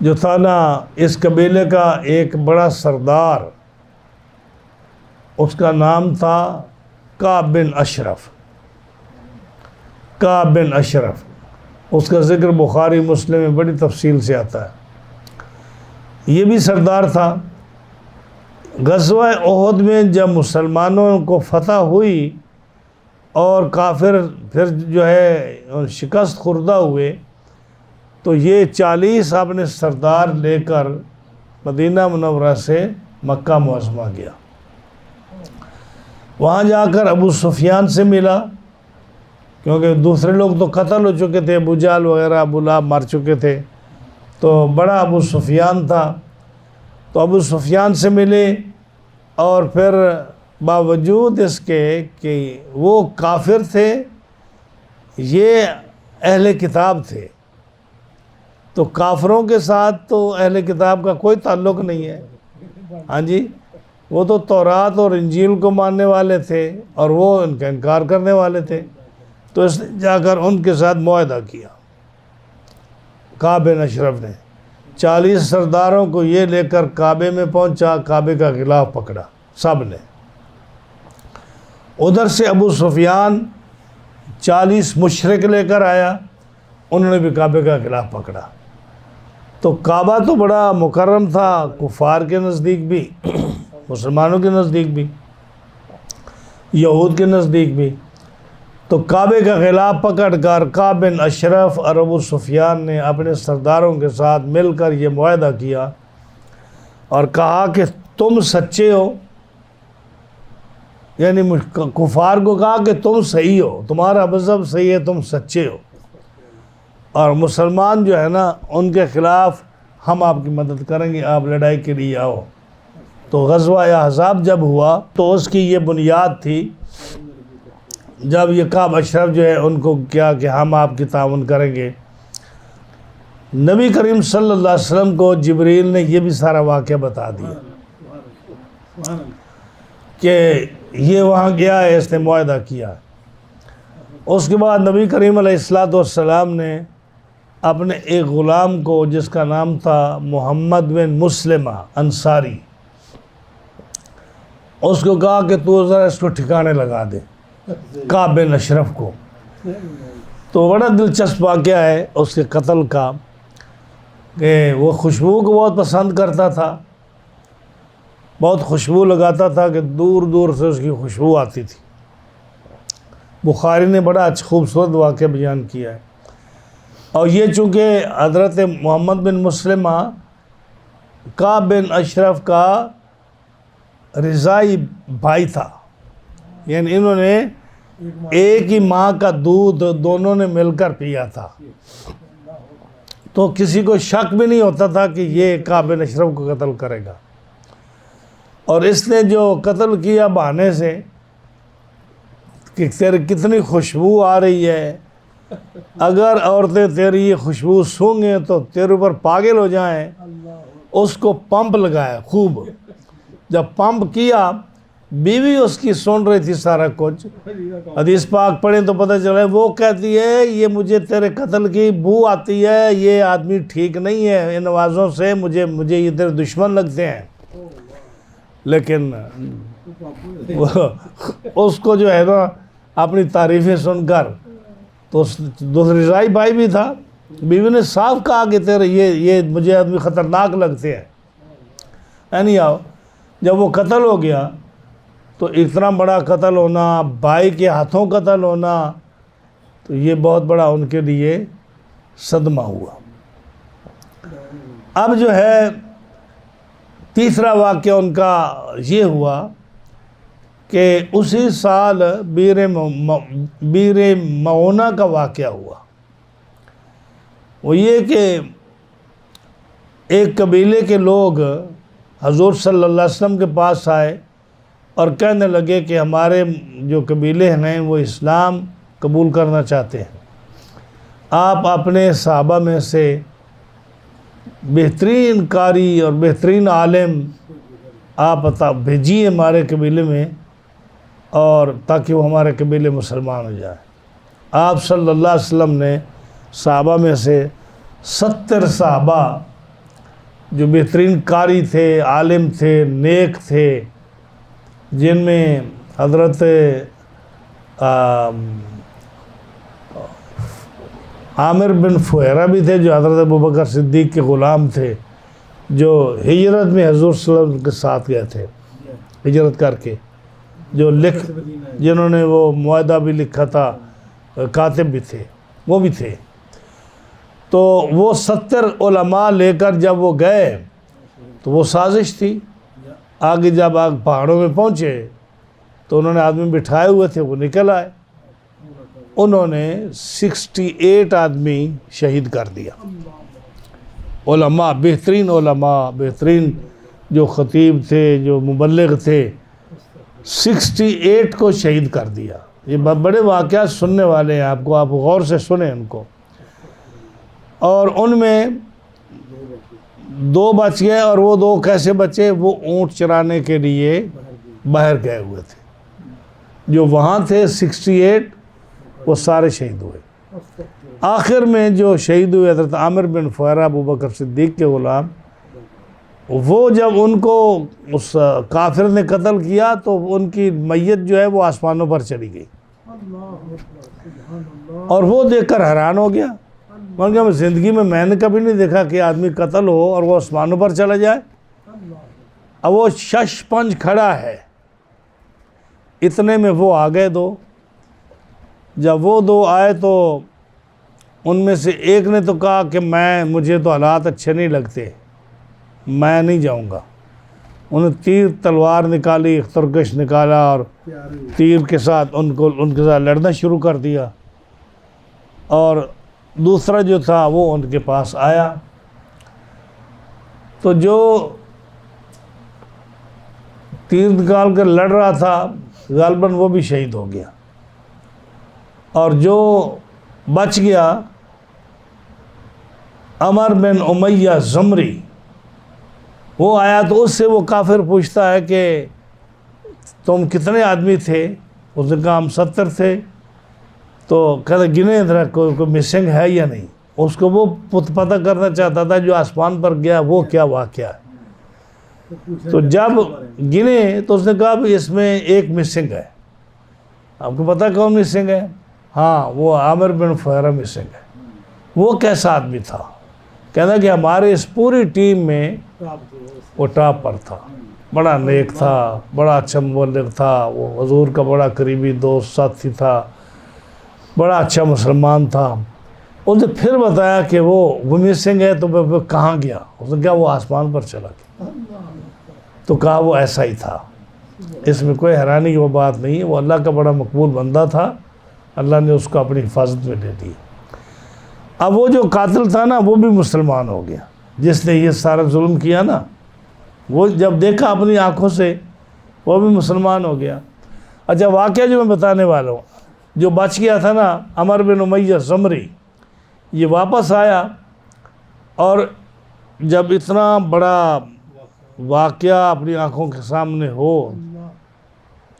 جو تھا نا اس قبیلے کا ایک بڑا سردار، اس کا نام تھا کعب بن اشرف، کعب بن اشرف، اس کا ذکر بخاری مسلم میں بڑی تفصیل سے آتا ہے۔ یہ بھی سردار تھا۔ غزوہ احد میں جب مسلمانوں کو فتح ہوئی اور کافر پھر جو ہے شکست خوردہ ہوئے، تو یہ 40 اپنے سردار لے کر مدینہ منورہ سے مکہ معظمہ گیا۔ وہاں جا کر ابو سفیان سے ملا، کیونکہ دوسرے لوگ تو قتل ہو چکے تھے، ابو جہل وغیرہ، ابو لہب مر چکے تھے، تو بڑا ابو سفیان تھا۔ تو ابو سفیان سے ملے، اور پھر باوجود اس کے کہ وہ کافر تھے، یہ اہل کتاب تھے، تو کافروں کے ساتھ تو اہل کتاب کا کوئی تعلق نہیں ہے، ہاں جی، وہ تو تورات اور انجیل کو ماننے والے تھے اور وہ ان کا انکار کرنے والے تھے۔ تو اس نے جا کر ان کے ساتھ معاہدہ کیا، کعب بن اشرف نے 40 سرداروں کو یہ لے کر کعبے میں پہنچا، کعبے کا غلاف پکڑا سب نے۔ ادھر سے ابو سفیان 40 مشرک لے کر آیا، انہوں نے بھی کعبے کا غلاف پکڑا۔ تو کعبہ تو بڑا مکرم تھا کفار کے نزدیک بھی، مسلمانوں کے نزدیک بھی، یہود کے نزدیک بھی۔ تو کعبے کا غلاف پکڑ کر کعب بن اشرف اور ابو سفیان نے اپنے سرداروں کے ساتھ مل کر یہ معاہدہ کیا اور کہا کہ تم سچے ہو، یعنی کفار کو کہا کہ تم صحیح ہو، تمہارا مذہب صحیح ہے، تم سچے ہو، اور مسلمان جو ہے نا ان کے خلاف ہم آپ کی مدد کریں گے، آپ لڑائی کے لیے آؤ۔ تو غزوہ احزاب جب ہوا تو اس کی یہ بنیاد تھی، جب یہ کعب اشرف جو ہے ان کو کیا کہ ہم آپ کی تعاون کریں گے، نبی کریم صلی اللہ علیہ وسلم کو جبریل نے یہ بھی سارا واقعہ بتا دیا کہ یہ وہاں گیا ہے، اس نے معاہدہ کیا۔ اس کے بعد نبی کریم علیہ السلام نے اپنے ایک غلام کو جس کا نام تھا محمد بن مسلمہ انصاری، اس کو کہا کہ تو ذرا اس کو ٹھکانے لگا دے، کعب بن اشرف کو۔ تو بڑا دلچسپ واقعہ ہے اس کے قتل کا کہ وہ خوشبو کو بہت پسند کرتا تھا، بہت خوشبو لگاتا تھا کہ دور دور سے اس کی خوشبو آتی تھی۔ بخاری نے بڑا اچھا خوبصورت واقعہ بیان کیا ہے۔ اور یہ چونکہ حضرت محمد بن مسلمہ کعب بن اشرف کا رضائی بھائی تھا، یعنی انہوں نے ایک ہی ماں کا دودھ دونوں نے مل کر پیا تھا، تو کسی کو شک بھی نہیں ہوتا تھا کہ یہ کعب بن اشرف کو قتل کرے گا۔ اور اس نے جو قتل کیا بہانے سے کہ تیرے کتنی خوشبو آ رہی ہے، اگر عورتیں تیری یہ خوشبو سونگیں تو تیرے اوپر پاگل ہو جائیں، اس کو پمپ لگایا خوب۔ جب پمپ کیا، بیوی اس کی سن رہی تھی سارا کچھ، حدیث پاک پڑھیں تو پتہ چلا وہ کہتی ہے یہ مجھے تیرے قتل کی بو آتی ہے، یہ آدمی ٹھیک نہیں ہے، ان آوازوں سے مجھے یہ تیرے دشمن لگتے ہیں۔ لیکن اس کو جو ہے نا اپنی تعریفیں سن کر، تو دوسری رضائی بھائی بھی تھا، بیوی نے صاف کہا کہ تیرے یہ مجھے آدمی خطرناک لگتے ہیں۔ یعنی جب وہ قتل ہو گیا تو اتنا بڑا قتل ہونا، بھائی کے ہاتھوں قتل ہونا، تو یہ بہت بڑا ان کے لیے صدمہ ہوا۔ اب جو ہے تیسرا واقعہ ان کا یہ ہوا کہ اسی سال بیر معونہ کا واقعہ ہوا۔ وہ یہ کہ ایک قبیلے کے لوگ حضور صلی اللہ علیہ وسلم کے پاس آئے اور کہنے لگے کہ ہمارے جو قبیلے ہیں وہ اسلام قبول کرنا چاہتے ہیں، آپ اپنے صحابہ میں سے بہترین قاری اور بہترین عالم آپ بھیجیے ہمارے قبیلے میں، اور تاکہ وہ ہمارے قبیلے مسلمان ہو جائے۔ آپ صلی اللہ علیہ وسلم نے صحابہ میں سے 70 صحابہ جو بہترین قاری تھے، عالم تھے، نیک تھے، جن میں حضرت عامر بن فہیرہ بھی تھے جو حضرت ابوبکر صدیق کے غلام تھے، جو ہجرت میں حضور صلی اللہ علیہ وسلم کے ساتھ گئے تھے، ہجرت کر کے، جو جنہوں نے وہ معاہدہ بھی لکھا تھا، کاتب بھی تھے، وہ بھی تھے۔ تو وہ 70 علماء لے کر جب وہ گئے تو وہ سازش تھی۔ آگے جب پہاڑوں میں پہنچے تو انہوں نے آدمی بٹھائے ہوئے تھے، وہ نکل آئے، انہوں نے 68 آدمی شہید کر دیا۔ علماء، بہترین علماء، بہترین جو خطیب تھے، جو مبلغ تھے، 68 کو شہید کر دیا۔ یہ بڑے واقعات سننے والے ہیں، آپ غور سے سنیں ان کو۔ اور ان میں 2 بچ گئے، اور وہ 2 کیسے بچے؟ وہ اونٹ چرانے کے لیے باہر گئے ہوئے تھے، جو وہاں تھے 68 وہ سارے شہید ہوئے۔ آخر میں جو شہید ہوئے حضرت عامر بن فہیرہ ابوبکر صدیق کے غلام، وہ جب ان کو اس کافر نے قتل کیا تو ان کی میت جو ہے وہ آسمانوں پر چلی گئی، اور وہ دیکھ کر حیران ہو گیا۔ زندگی میں نے کبھی نہیں دیکھا کہ آدمی قتل ہو اور وہ آسمانوں پر چلا جائے۔ اب وہ شش پنج کھڑا ہے، اتنے میں وہ آ گئے 2۔ جب وہ 2 آئے تو ان میں سے ایک نے تو کہا کہ مجھے تو حالات اچھے نہیں لگتے، میں نہیں جاؤں گا۔ انہوں نے تیر تلوار نکالی، اخترکش نکالا، اور تیر کے ساتھ ان کے ساتھ لڑنا شروع کر دیا۔ اور دوسرا جو تھا وہ ان کے پاس آیا، تو جو تیر نکال کر لڑ رہا تھا غالباً وہ بھی شہید ہو گیا، اور جو بچ گیا عمر بن امیہ زمری وہ آیا تو اس سے وہ کافر پوچھتا ہے کہ تم کتنے آدمی تھے؟ اس نے کہا ہم 70 تھے. تو کہتا گنے ادھر کوئی مسنگ ہے یا نہیں. اس کو وہ پتہ کرنا چاہتا تھا جو آسمان پر گیا وہ کیا واقعہ ہے. تو جب گنے تو اس نے کہا بھی اس میں ایک مسنگ ہے. آپ کو پتہ کون مسنگ ہے؟ ہاں وہ عامر بن فہرہ مسنگ ہے. وہ کیسا آدمی تھا؟ کہتا کہ ہمارے اس پوری ٹیم میں وہ ٹاپ پر تھا. بڑا نیک تھا, بڑا اچھا مبلغ تھا, وہ حضور کا بڑا قریبی دوست ساتھی تھا, بڑا اچھا مسلمان تھا. اس نے پھر بتایا کہ وہ مسنگ ہے. تو وہ کہاں گیا؟ اس نے کہا وہ آسمان پر چلا گیا. تو کہا وہ ایسا ہی تھا. اس میں کوئی حیرانی کی وہ بات نہیں ہے. وہ اللہ کا بڑا مقبول بندہ تھا, اللہ نے اس کو اپنی حفاظت میں لے لی. اب وہ جو قاتل تھا نا وہ بھی مسلمان ہو گیا, جس نے یہ سارا ظلم کیا نا, وہ جب دیکھا اپنی آنکھوں سے وہ بھی مسلمان ہو گیا. اچھا واقعہ جو میں بتانے والا ہوں, جو بچ گیا تھا نا عمر بن امیہ زمری, یہ واپس آیا اور جب اتنا بڑا واقعہ اپنی آنکھوں کے سامنے ہو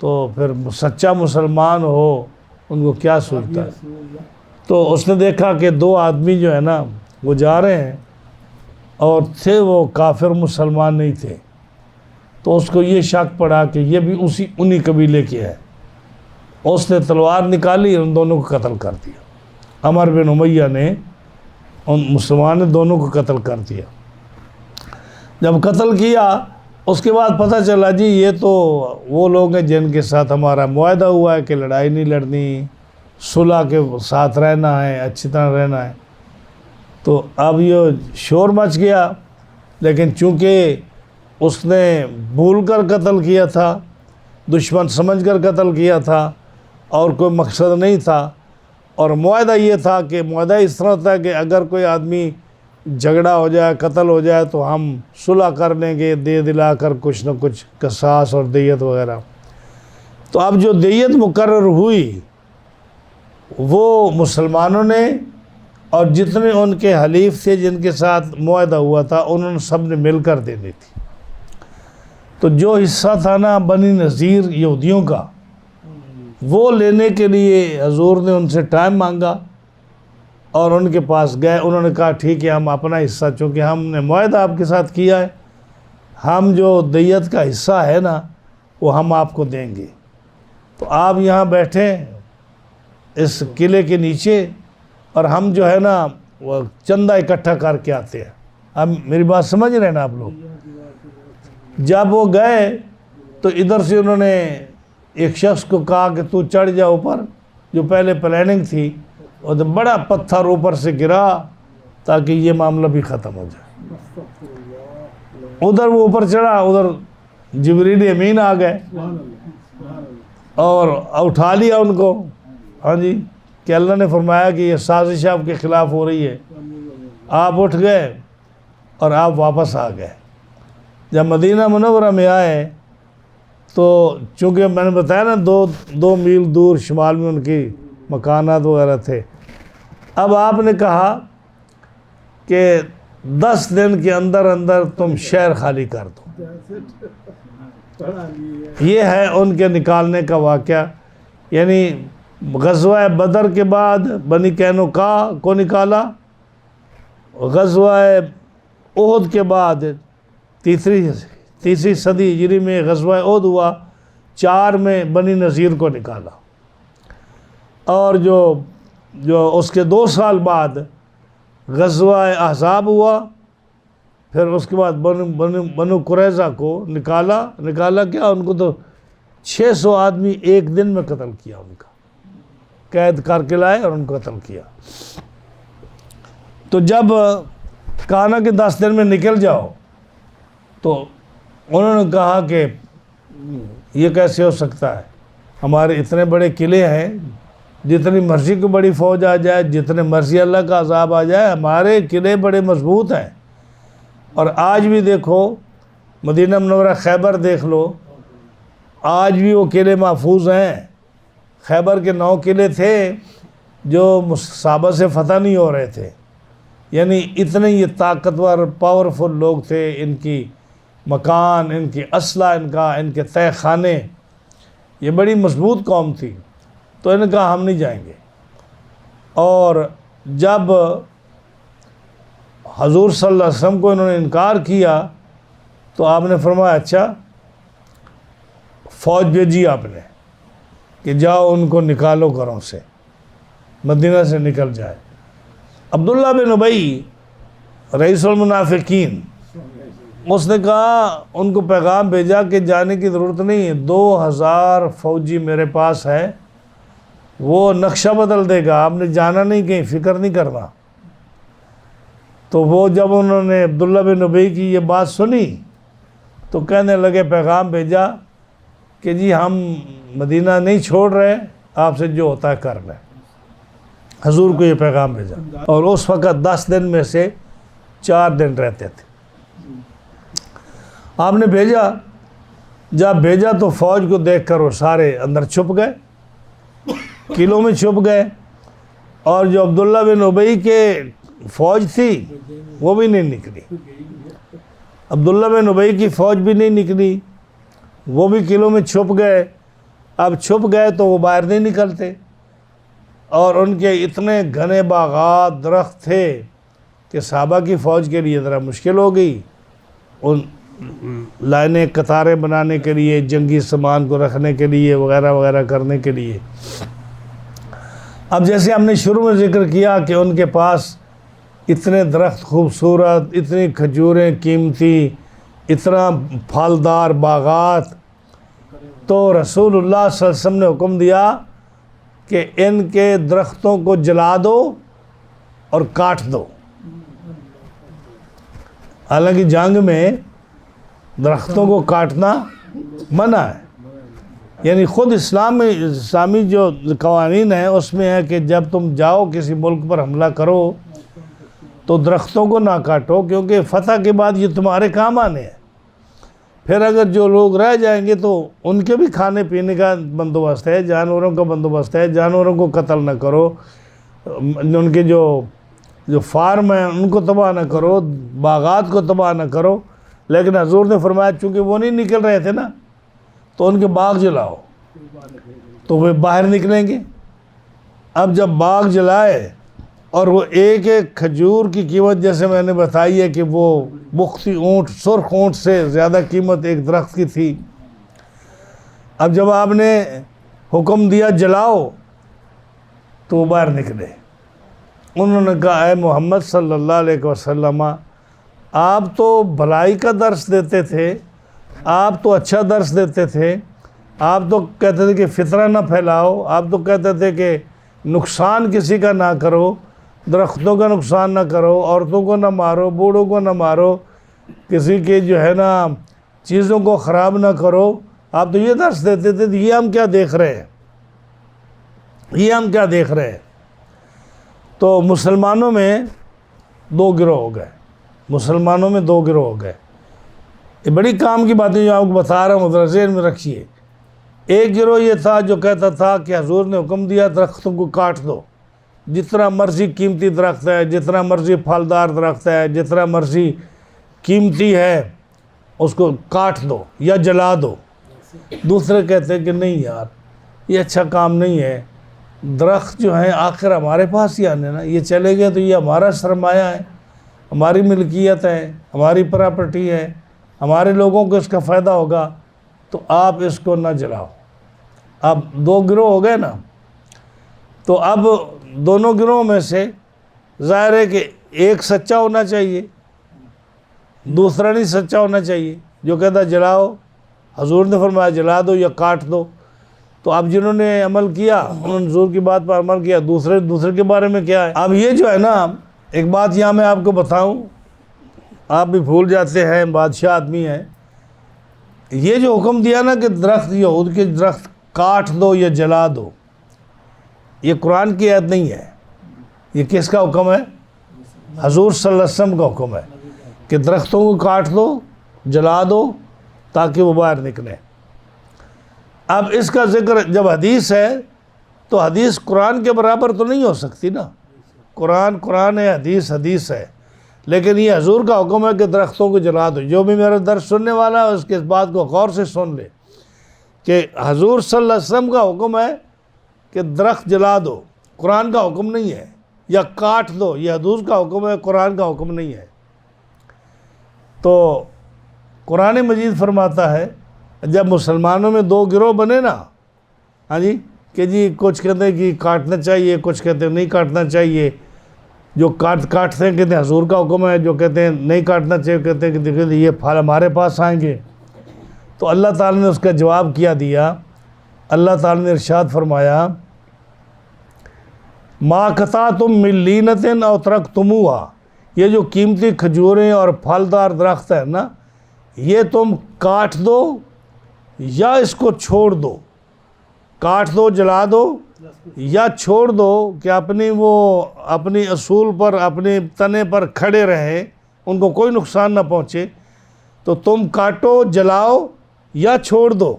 تو پھر سچا مسلمان ہو ان کو کیا سوچتا ہے. تو اس نے دیکھا کہ 2 آدمی جو ہے نا وہ جا رہے ہیں اور تھے وہ کافر, مسلمان نہیں تھے. تو اس کو یہ شک پڑا کہ یہ بھی انہی قبیلے کے ہے. اس نے تلوار نکالی, ان دونوں کو قتل کر دیا. عمر بن امیہ نے ان مسلمان نے دونوں کو قتل کر دیا. جب قتل کیا اس کے بعد پتہ چلا جی یہ تو وہ لوگ ہیں جن کے ساتھ ہمارا معاہدہ ہوا ہے کہ لڑائی نہیں لڑنی, صلح کے ساتھ رہنا ہے, اچھی طرح رہنا ہے. تو اب یہ شور مچ گیا, لیکن چونکہ اس نے بھول کر قتل کیا تھا, دشمن سمجھ کر قتل کیا تھا اور کوئی مقصد نہیں تھا, اور معاہدہ یہ تھا کہ معاہدہ اس طرح تھا کہ اگر کوئی آدمی جھگڑا ہو جائے, قتل ہو جائے تو ہم صلح کر لیں گے دے دلا کر کچھ نہ کچھ قصاص اور دیت وغیرہ. تو اب جو دیت مقرر ہوئی وہ مسلمانوں نے اور جتنے ان کے حلیف تھے جن کے ساتھ معاہدہ ہوا تھا انہوں نے سب نے مل کر دینی تھی. تو جو حصہ تھا نا بنی نذیر یہودیوں کا, وہ لینے کے لیے حضور نے ان سے ٹائم مانگا اور ان کے پاس گئے. انہوں نے کہا ٹھیک ہے ہم اپنا حصہ, چونکہ ہم نے معاہدہ آپ کے ساتھ کیا ہے, ہم جو دیت کا حصہ ہے نا وہ ہم آپ کو دیں گے. تو آپ یہاں بیٹھیں اس قلعے کے نیچے اور ہم جو ہے نا وہ چندہ اکٹھا کر کے آتے ہیں. اب میری بات سمجھ رہے ہیں نا آپ لوگ؟ جب وہ گئے تو ادھر سے انہوں نے ایک شخص کو کہا کہ تو چڑھ جا اوپر, جو پہلے پلاننگ تھی, اور بڑا پتھر اوپر سے گرا تاکہ یہ معاملہ بھی ختم ہو جائے. ادھر وہ اوپر چڑھا, ادھر جبریل امین آ گئے اور اٹھا لیا ان کو. ہاں جی, کہ اللہ نے فرمایا کہ یہ سازش آپ کے خلاف ہو رہی ہے. آپ اٹھ گئے اور آپ واپس آ گئے. جب مدینہ منورہ میں آئے تو چونکہ میں نے بتایا نا 2 میل دور شمال میں ان کی مکانات وغیرہ تھے. اب آپ نے کہا کہ 10 دن کے اندر اندر تم شہر خالی کر دو. یہ ہے ان کے نکالنے کا واقعہ. یعنی غزوہ بدر کے بعد بنی قینقاع کو نکالا, غزوہ احد کے بعد تیسری صدی ہجری میں غزوہ احد ہوا, 4 میں بنی نذیر کو نکالا, اور جو اس کے 2 سال بعد غزوہ احزاب ہوا. پھر اس کے بعد بنو قریظہ کو نکالا کیا, ان کو تو 600 آدمی ایک دن میں قتل کیا, ان کا قید کر کے لائے اور ان کو قتل کیا. تو جب کہا نا کہ 10 دن میں نکل جاؤ, تو انہوں نے کہا کہ یہ کیسے ہو سکتا ہے, ہمارے اتنے بڑے قلعے ہیں, جتنی مرضی کو بڑی فوج آ جائے, جتنے مرضی اللہ کا عذاب آ جائے, ہمارے قلعے بڑے مضبوط ہیں. اور آج بھی دیکھو مدینہ منورہ خیبر دیکھ لو, آج بھی وہ قلعے محفوظ ہیں. خیبر کے 9 قلعے تھے جو صحابہ سے فتح نہیں ہو رہے تھے, یعنی اتنے یہ طاقتور پاورفل لوگ تھے، ان کی مکان، ان کی اسلحہ، ان کے تہ خانے، یہ بڑی مضبوط قوم تھی۔ تو انہوں نے کہا ہم نہیں جائیں گے۔ اور جب حضور صلی اللہ علیہ وسلم کو انہوں نے انکار کیا تو آپ نے فرمایا اچھا، فوج بھیجی آپ نے کہ جاؤ ان کو نکالو گھروں سے، مدینہ سے نکل جائے۔ عبداللہ بن ابی رئیس المنافقین، اس نے کہا، ان کو پیغام بھیجا کہ جانے کی ضرورت نہیں ہے، 2000 فوجی میرے پاس ہے، وہ نقشہ بدل دے گا، آپ نے جانا نہیں، کہیں فکر نہیں کرنا۔ تو وہ جب انہوں نے عبداللہ بن ابی کی یہ بات سنی تو کہنے لگے، پیغام بھیجا کہ جی ہم مدینہ نہیں چھوڑ رہے، آپ سے جو ہوتا ہے کر لیں۔ حضور کو یہ پیغام بھیجا، اور اس وقت 10 دن میں سے 4 دن رہتے تھے۔ آپ نے بھیجا، جب بھیجا تو فوج کو دیکھ کر وہ سارے اندر چھپ گئے، قلعوں میں چھپ گئے، اور جو عبداللہ بن ابی کے فوج تھی وہ بھی نہیں نکلی، عبداللہ بن ابی کی فوج بھی نہیں نکلی، وہ بھی قلعوں میں چھپ گئے۔ اب چھپ گئے تو وہ باہر نہیں نکلتے، اور ان کے اتنے گھنے باغات درخت تھے کہ صحابہ کی فوج کے لیے ذرا مشکل ہو گئی، ان لائنیں قطاریں بنانے کے لیے، جنگی سامان کو رکھنے کے لیے، وغیرہ وغیرہ کرنے کے لیے۔ اب جیسے ہم نے شروع میں ذکر کیا کہ ان کے پاس اتنے درخت خوبصورت، اتنی کھجوریں قیمتی، اتنا پھلدار باغات، تو رسول اللہ صلی اللہ علیہ وسلم نے حکم دیا کہ ان کے درختوں کو جلا دو اور کاٹ دو۔ حالانکہ جنگ میں درختوں کو کاٹنا منع ہے، یعنی خود اسلامی جو قوانین ہیں اس میں ہے کہ جب تم جاؤ کسی ملک پر حملہ کرو تو درختوں کو نہ کاٹو، کیونکہ فتح کے بعد یہ تمہارے کام آنے ہیں۔ پھر اگر جو لوگ رہ جائیں گے تو ان کے بھی کھانے پینے کا بندوبست ہے، جانوروں کا بندوبست ہے، جانوروں کو قتل نہ کرو، ان کے جو فارم ہیں ان کو تباہ نہ کرو، باغات کو تباہ نہ کرو۔ لیکن حضور نے فرمایا چونکہ وہ نہیں نکل رہے تھے نا، تو ان کے باغ جلاؤ، تو وہ باہر نکلیں گے۔ اب جب باغ جلائے، اور وہ ایک ایک کھجور کی قیمت جیسے میں نے بتائی ہے کہ وہ بختی اونٹ، سرخ اونٹ سے زیادہ قیمت ایک درخت کی تھی۔ اب جب آپ نے حکم دیا جلاؤ تو وہ باہر نکلے۔ انہوں نے کہا، اے محمد صلی اللہ علیہ وسلم، آپ تو بھلائی کا درس دیتے تھے، آپ تو اچھا درس دیتے تھے، آپ تو کہتے تھے کہ فتنہ نہ پھیلاؤ، آپ تو کہتے تھے کہ نقصان کسی کا نہ کرو، درختوں کا نقصان نہ کرو، عورتوں کو نہ مارو، بوڑھوں کو نہ مارو، کسی کے جو ہے نا چیزوں کو خراب نہ کرو، آپ تو یہ درس دیتے تھے۔ یہ ہم کیا دیکھ رہے ہیں، یہ ہم کیا دیکھ رہے ہیں؟ تو مسلمانوں میں 2 گروہ ہو گئے، مسلمانوں میں 2 گروہ ہو گئے۔ یہ بڑی کام کی باتیں جو آپ کو بتا رہا ہوں، ذرا ذہن میں رکھیے۔ ایک گروہ یہ تھا جو کہتا تھا کہ حضور نے حکم دیا درختوں کو کاٹ دو، جتنا مرضی قیمتی درخت ہے، جتنا مرضی پھلدار درخت ہے، جتنا مرضی قیمتی ہے، اس کو کاٹ دو یا جلا دو۔ دوسرے کہتے ہیں کہ نہیں یار، یہ اچھا کام نہیں ہے، درخت جو ہیں آخر ہمارے پاس ہی آنے نا، یہ چلے گئے تو یہ ہمارا سرمایہ ہے، ہماری ملکیت ہے، ہماری پراپرٹی ہے، ہمارے لوگوں کو اس کا فائدہ ہوگا، تو آپ اس کو نہ جلاؤ۔ اب 2 گروہ ہو گئے نا، تو اب دونوں گروہوں میں سے ظاہر ہے کہ ایک سچا ہونا چاہیے، دوسرا نہیں سچا ہونا چاہیے۔ جو کہتا جلاؤ، حضور نے فرمایا جلا دو یا کاٹ دو۔ تو اب جنہوں نے عمل کیا، انہوں نے حضور کی بات پر عمل کیا، دوسرے کے بارے میں کیا ہے؟ اب یہ جو ہے نا، ایک بات یہاں میں آپ کو بتاؤں، آپ بھی بھول جاتے ہیں، بادشاہ آدمی ہیں۔ یہ جو حکم دیا نا کہ درخت، یہود کے درخت کاٹ دو یا جلا دو، یہ قرآن کی آیت نہیں ہے، یہ کس کا حکم ہے؟ حضور صلی اللہ علیہ وسلم کا حکم ہے کہ درختوں کو کاٹ دو، جلا دو تاکہ وہ باہر نکلیں۔ اب اس کا ذکر جب حدیث ہے تو حدیث قرآن کے برابر تو نہیں ہو سکتی نا، قرآن ہے، حدیث ہے، لیکن یہ حضور کا حکم ہے کہ درختوں کو جلا دو۔ جو بھی میرا درس سننے والا ہے اس کے اس بات کو غور سے سن لے کہ حضور صلی اللہ علیہ وسلم کا حکم ہے کہ درخت جلا دو، قرآن کا حکم نہیں ہے، یا کاٹ دو، یہ حضور کا حکم ہے، قرآن کا حکم نہیں ہے۔ تو قرآن مجید فرماتا ہے جب مسلمانوں میں دو گروہ بنے نا، ہاں جی، کہ جی کچھ کہتے ہیں کہ کاٹنا چاہیے، کچھ کہتے ہیں نہیں کاٹنا چاہیے، جو کاٹتے ہیں کہتے ہیں حضور کا حکم ہے، جو کہتے ہیں نہیں کاٹنا چاہیے کہتے ہیں کہ دیکھیں یہ پھل ہمارے پاس آئیں گے۔ تو اللہ تعالیٰ نے اس کا جواب کیا دیا۔ اللہ تعالیٰ نے ارشاد فرمایا ما قطعتم من لینۃ او ترکتموہا، یہ جو قیمتی کھجوریں اور پھلدار درخت ہے نا، یہ تم کاٹ دو یا اس کو چھوڑ دو، کاٹ دو، جلا دو، یا چھوڑ دو کہ اپنی اصول پر، اپنے تنے پر کھڑے رہیں، ان کو کوئی نقصان نہ پہنچے۔ تو تم کاٹو، جلاؤ یا چھوڑ دو،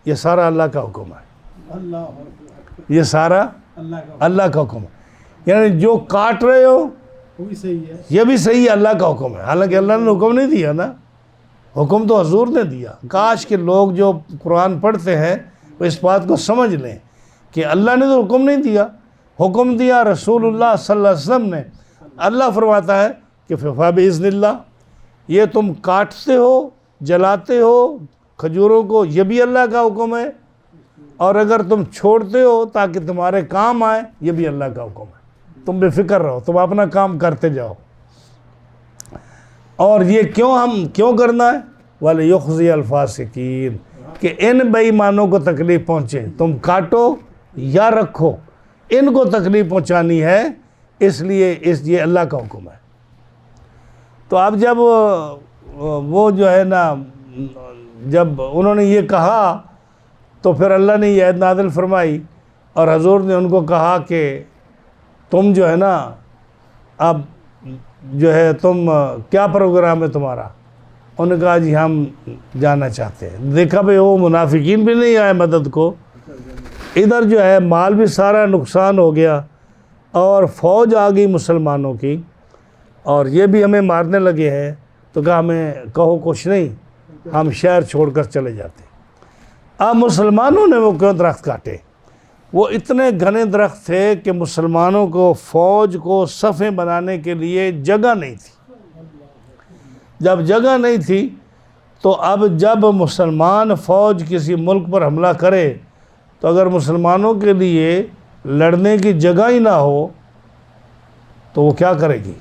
یہ سارا اللہ کا حکم ہے، یہ سارا اللہ کا حکم ہے۔ یعنی جو کاٹ رہے ہو یہ بھی صحیح ہے، اللہ کا حکم ہے، حالانکہ اللہ نے حکم نہیں دیا نا، حکم تو حضور نے دیا۔ کاش کہ لوگ جو قرآن پڑھتے ہیں وہ اس بات کو سمجھ لیں کہ اللہ نے تو حکم نہیں دیا، حکم دیا رسول اللہ صلی اللہ علیہ وسلم نے۔ اللہ فرماتا ہے کہ فَبِإِذْنِ اللَّهِ، یہ تم کاٹتے ہو، جلاتے ہو کھجوروں کو، یہ بھی اللہ کا حکم ہے، اور اگر تم چھوڑتے ہو تاکہ تمہارے کام آئے، یہ بھی اللہ کا حکم ہے۔ تم بے فکر رہو، تم اپنا کام کرتے جاؤ۔ اور یہ کیوں کرنا ہے؟ وَلِيُخْزِيَ الْفَاسِقِينَ، کہ ان بے ایمانوں کو تکلیف پہنچے۔ تم کاٹو یا رکھو، ان کو تکلیف پہنچانی ہے، اس لیے یہ اللہ کا حکم ہے۔ تو اب جب وہ جو ہے نا، جب انہوں نے یہ کہا تو پھر اللہ نے یہ آیت نازل فرمائی، اور حضور نے ان کو کہا کہ تم جو ہے نا، اب جو ہے تم کیا پروگرام ہے تمہارا؟ انہوں نے کہا جی ہم جانا چاہتے ہیں۔ دیکھا بھئی وہ منافقین بھی نہیں آئے مدد کو، ادھر جو ہے مال بھی سارا نقصان ہو گیا، اور فوج آ گئی مسلمانوں کی، اور یہ بھی ہمیں مارنے لگے ہیں۔ تو کہا ہمیں کہو کچھ نہیں، ہم شہر چھوڑ کر چلے جاتے۔ اب مسلمانوں نے وہ کیوں درخت کاٹے؟ وہ اتنے گھنے درخت تھے کہ مسلمانوں کو، فوج کو صفیں بنانے کے لیے جگہ نہیں تھی۔ جب جگہ نہیں تھی تو اب جب مسلمان فوج کسی ملک پر حملہ کرے تو اگر مسلمانوں کے لیے لڑنے کی جگہ ہی نہ ہو تو وہ کیا کرے گی؟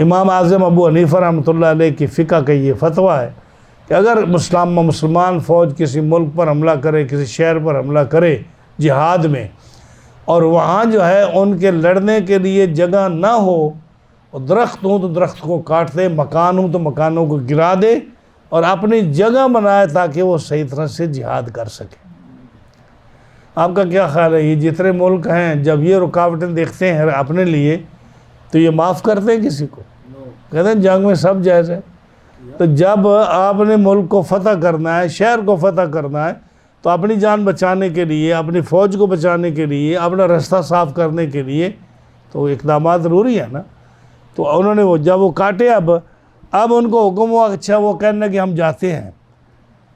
امام اعظم ابو حنیفہ رحمۃ اللہ علیہ کی فقہ کا یہ فتویٰ ہے کہ اگر مسلمان فوج کسی ملک پر حملہ کرے، کسی شہر پر حملہ کرے جہاد میں، اور وہاں جو ہے ان کے لڑنے کے لیے جگہ نہ ہو، اور درخت ہوں تو درخت کو کاٹ دے، مکان ہوں تو مکانوں کو گرا دے، اور اپنی جگہ بنائے تاکہ وہ صحیح طرح سے جہاد کر سکے۔ آپ کا کیا خیال ہے؟ یہ جتنے ملک ہیں جب یہ رکاوٹیں دیکھتے ہیں اپنے لیے تو یہ معاف کرتے ہیں کسی کو؟ کہتے ہیں جنگ میں سب جائز ہے۔ تو جب آپ نے ملک کو فتح کرنا ہے، شہر کو فتح کرنا ہے، تو اپنی جان بچانے کے لیے، اپنی فوج کو بچانے کے لیے، اپنا راستہ صاف کرنے کے لیے تو اقدامات ضروری ہے نا۔ تو انہوں نے جب وہ کاٹے، اب ان کو حکم ہوا، اچھا وہ کہنا کہ ہم جاتے ہیں۔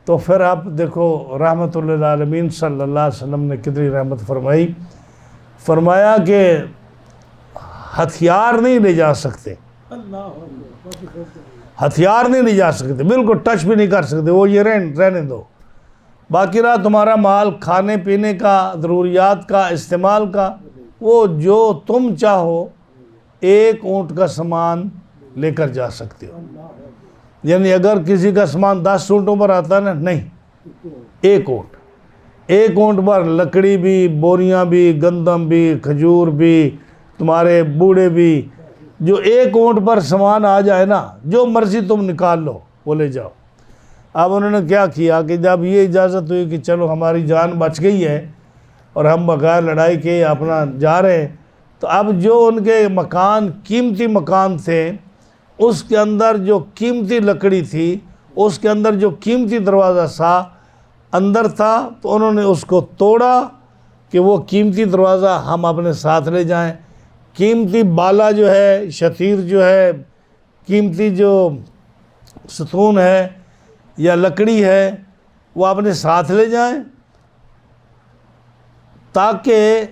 تو پھر آپ دیکھو رحمت للعالمین صلی اللہ علیہ وسلم نے کتنی رحمت فرمائی، فرمایا کہ ہتھیار نہیں لے جا سکتے، ہتھیار نہیں لے جا سکتے، بالکل ٹچ بھی نہیں کر سکتے، وہ یہ رہنے دو، باقی رہا تمہارا مال، کھانے پینے کا، ضروریات کا، استعمال کا، وہ جو تم چاہو ایک اونٹ کا سامان لے کر جا سکتے ہو۔ یعنی اگر کسی کا سامان 10 اونٹوں پر آتا ہے نا، نہیں، ایک اونٹ پر لکڑی بھی، بوریاں بھی، گندم بھی، کھجور بھی، تمہارے بوڑے بھی، جو ایک اونٹ پر سامان آ جائے نا، جو مرضی تم نکال لو وہ لے جاؤ۔ اب انہوں نے کیا کیا کہ جب یہ اجازت ہوئی کہ چلو ہماری جان بچ گئی ہے اور ہم بغیر لڑائی کے اپنا جا رہے ہیں، تو اب جو ان کے مکان، قیمتی مکان تھے، اس کے اندر جو قیمتی لکڑی تھی، اس کے اندر جو قیمتی دروازہ اندر تھا، تو انہوں نے اس کو توڑا کہ وہ قیمتی دروازہ ہم اپنے ساتھ لے جائیں، قیمتی بالا جو ہے، شتیر جو ہے، قیمتی جو ستون ہے یا لکڑی ہے وہ اپنے ساتھ لے جائیں تاکہ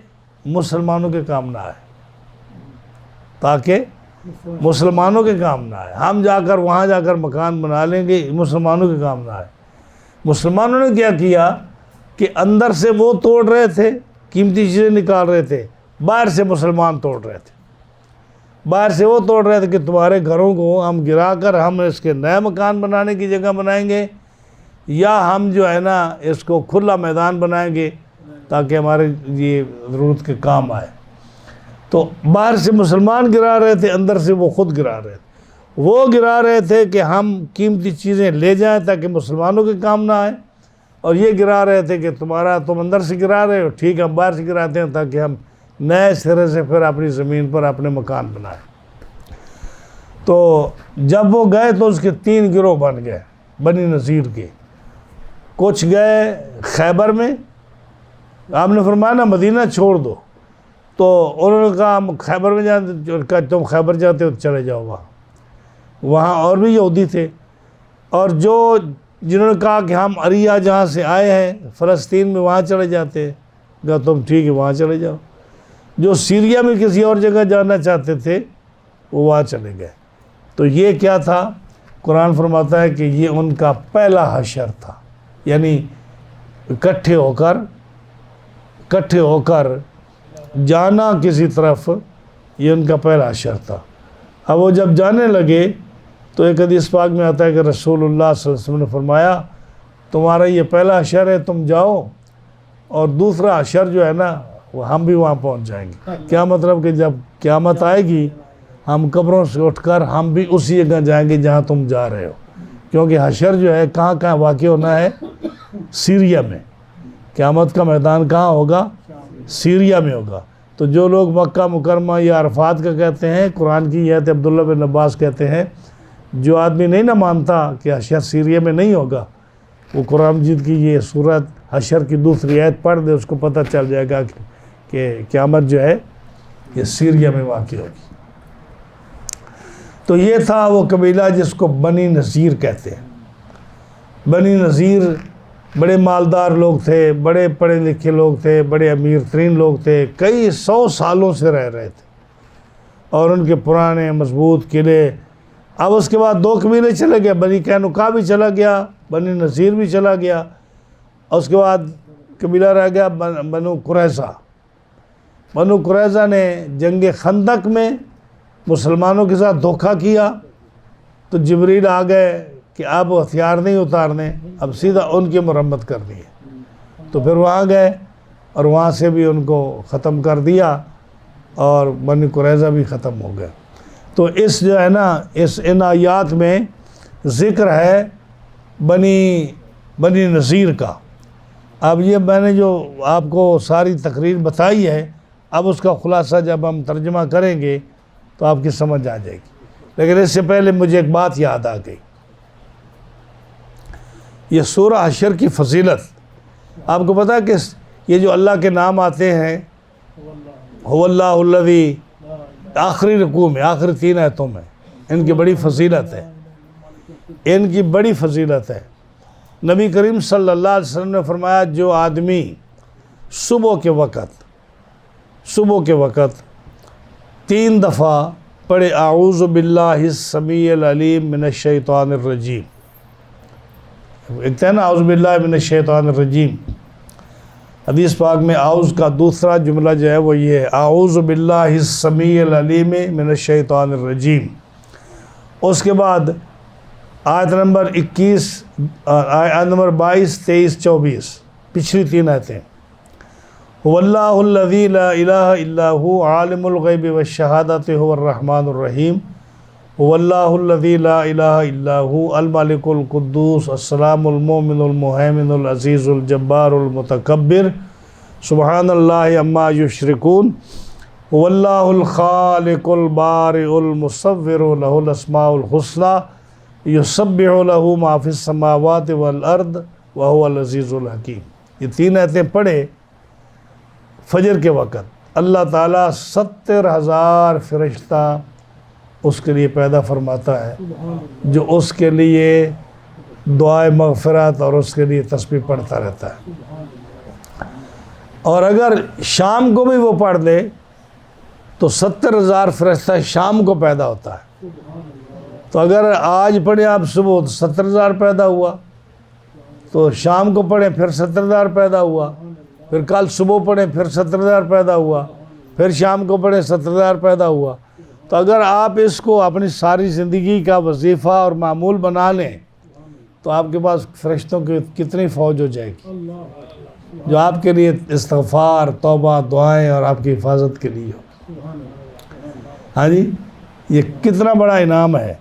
مسلمانوں کے کام نہ آئے، تاکہ مسلمانوں کے کام نہ آئے۔ ہم جا کر وہاں جا کر مکان بنا لیں گے، مسلمانوں کے کام نہ آئے۔ مسلمانوں نے کیا کیا کہ اندر سے وہ توڑ رہے تھے، قیمتی چیزیں نکال رہے تھے، باہر سے مسلمان توڑ رہے تھے، باہر سے وہ توڑ رہے تھے کہ تمہارے گھروں کو ہم گرا کر ہم اس کے نئے مکان بنانے کی جگہ بنائیں گے، یا ہم جو ہے نا اس کو کھلا میدان بنائیں گے تاکہ ہمارے یہ ضرورت کے کام آئے۔ تو باہر سے مسلمان گرا رہے تھے، اندر سے وہ خود گرا رہے تھے۔ وہ گرا رہے تھے کہ ہم قیمتی چیزیں لے جائیں تاکہ مسلمانوں کے کام نہ آئے، اور یہ گرا رہے تھے کہ تم اندر سے گرا رہے ہو، ٹھیک ہے ہم باہر سے گراتے ہیں تاکہ ہم نئے سرے سے پھر اپنی زمین پر اپنے مکان بنائیں۔ تو جب وہ گئے تو اس کے 3 گروہ بن گئے بنی نذیر کے۔ کچھ گئے خیبر میں، آپ نے فرمایا نا مدینہ چھوڑ دو، تو انہوں نے کہا ہم خیبر میں جاتے، تم خیبر جاتے ہو تو چلے جاؤ وہاں اور بھی یہودی تھے، اور جنہوں نے کہا کہ ہم عریہ جہاں سے آئے ہیں فلسطین میں وہاں چلے جاتے ہیں، کہا تم ٹھیک ہے وہاں چلے جاؤ۔ جو سیریا میں کسی اور جگہ جانا چاہتے تھے وہ وہاں چلے گئے۔ تو یہ کیا تھا؟ قرآن فرماتا ہے کہ یہ ان کا پہلا حشر تھا، یعنی اکٹھے ہو کر جانا کسی طرف، یہ ان کا پہلا حشر تھا۔ اب وہ جب جانے لگے تو ایک حدیث پاک میں آتا ہے کہ رسول اللہ صلی اللہ علیہ وسلم نے فرمایا تمہارا یہ پہلا حشر ہے، تم جاؤ، اور دوسرا حشر جو ہے نا وہ ہم بھی وہاں پہنچ جائیں گے۔ کیا مطلب کہ جب قیامت آئے گی ہم قبروں سے اٹھ کر ہم بھی اسی جگہ جائیں گے جہاں تم جا رہے ہو، کیونکہ حشر جو ہے کہاں واقع ہونا ہے؟ سیریا میں۔ قیامت کا میدان کہاں ہوگا؟ سیریا میں ہوگا۔ تو جو لوگ مکہ مکرمہ یا عرفات کا کہتے ہیں، قرآن کی آیت عبداللہ بن عباس کہتے ہیں جو آدمی نہیں نہ مانتا کہ حشر سیریا میں نہیں ہوگا، وہ قرآن مجید کی یہ سورت حشر کی دوسری آیت پڑھ دے، اس کو پتہ چل جائے گا کہ قیامت جو ہے یہ سیریا میں واقع ہوگی۔ تو یہ تھا وہ قبیلہ جس کو بنی نذیر کہتے ہیں۔ بنی نذیر بڑے مالدار لوگ تھے، بڑے پڑھے لکھے لوگ تھے، بڑے امیر ترین لوگ تھے، کئی 100 سالوں سے رہ رہے تھے، اور ان کے پرانے مضبوط قلعے۔ اب اس کے بعد 2 قبیلے چلے گئے، بنی قینقاع بھی چلا گیا، بنی نذیر بھی چلا گیا، اور اس کے بعد قبیلہ رہ گیا بنو قریظہ۔ بنو قریظہ نے جنگ خندق میں مسلمانوں کے ساتھ دھوکہ کیا، تو جبریل آ گئے کہ اب ہتھیار نہیں اتارنے، اب سیدھا ان کی مرمت کرنی ہے۔ تو پھر وہاں گئے اور وہاں سے بھی ان کو ختم کر دیا، اور بنی قریظہ بھی ختم ہو گئے۔ تو اس جو ہے نا ان آیات میں ذکر ہے بنی نذیر کا۔ اب یہ میں نے جو آپ کو ساری تقریر بتائی ہے، اب اس کا خلاصہ جب ہم ترجمہ کریں گے تو آپ کی سمجھ آ جائے گی، لیکن اس سے پہلے مجھے ایک بات یاد آ گئی۔ یہ سورہ حشر کی فضیلت آپ کو پتہ ہے کہ یہ جو اللہ کے نام آتے ہیں، هو اللہ الذی، آخری رکوع میں آخری 3 آیتوں میں، ان کی بڑی فضیلت ہے، ان کی بڑی فضیلت ہے۔ نبی کریم صلی اللہ علیہ وسلم نے فرمایا جو آدمی صبح کے وقت 3 دفعہ پڑھے اعوذ باللہ السمیع العلیم من الشیطان الرجیم، ایک ہے نا اعوذ باللہ من الشیطان الرجیم، حدیث پاک میں اعوذ کا دوسرا جملہ جو ہے وہ یہ ہے اعوذ باللہ السمیع العلیم من الشیطان الرجیم۔ اس کے بعد آیت نمبر 21، آیت نمبر 22، 23، 24، پچھلی 3 آیتیں۔ واللہ الذی لا الہ الا هو عالم الغیب والشہادۃ هو الرحمن الرحیم۔ واللہ الذی لا الہ الا هو الملک القدوس السلام المؤمن المہیمن العزیز الجبار المتکبر سبحان اللہ عما یشرکون۔ واللہ الخالق البارئ المصور له الاسماء الحسنى یسبح له ما فی السماوات والارض وهو العزیز الحکیم۔ یہ 3 آیتیں پڑھے فجر کے وقت اللہ تعالیٰ 70,000 فرشتہ اس کے لیے پیدا فرماتا ہے جو اس کے لیے دعائے مغفرت اور اس کے لیے تسبیح پڑھتا رہتا ہے. اور اگر شام کو بھی وہ پڑھ دے تو 70,000 فرشتہ شام کو پیدا ہوتا ہے. تو اگر آج پڑھیں آپ صبح تو 70,000 پیدا ہوا، تو شام کو پڑھیں پھر 70,000 پیدا ہوا، پھر کل صبح پڑھیں پھر 70,000 پیدا ہوا، پھر شام کو پڑھیں 70,000 پیدا ہوا. تو اگر آپ اس کو اپنی ساری زندگی کا وظیفہ اور معمول بنا لیں تو آپ کے پاس فرشتوں کی کتنی فوج ہو جائے گی جو آپ کے لیے استغفار، توبہ، دعائیں اور آپ کی حفاظت کے لیے ہو. ہاں جی، یہ کتنا بڑا انعام ہے.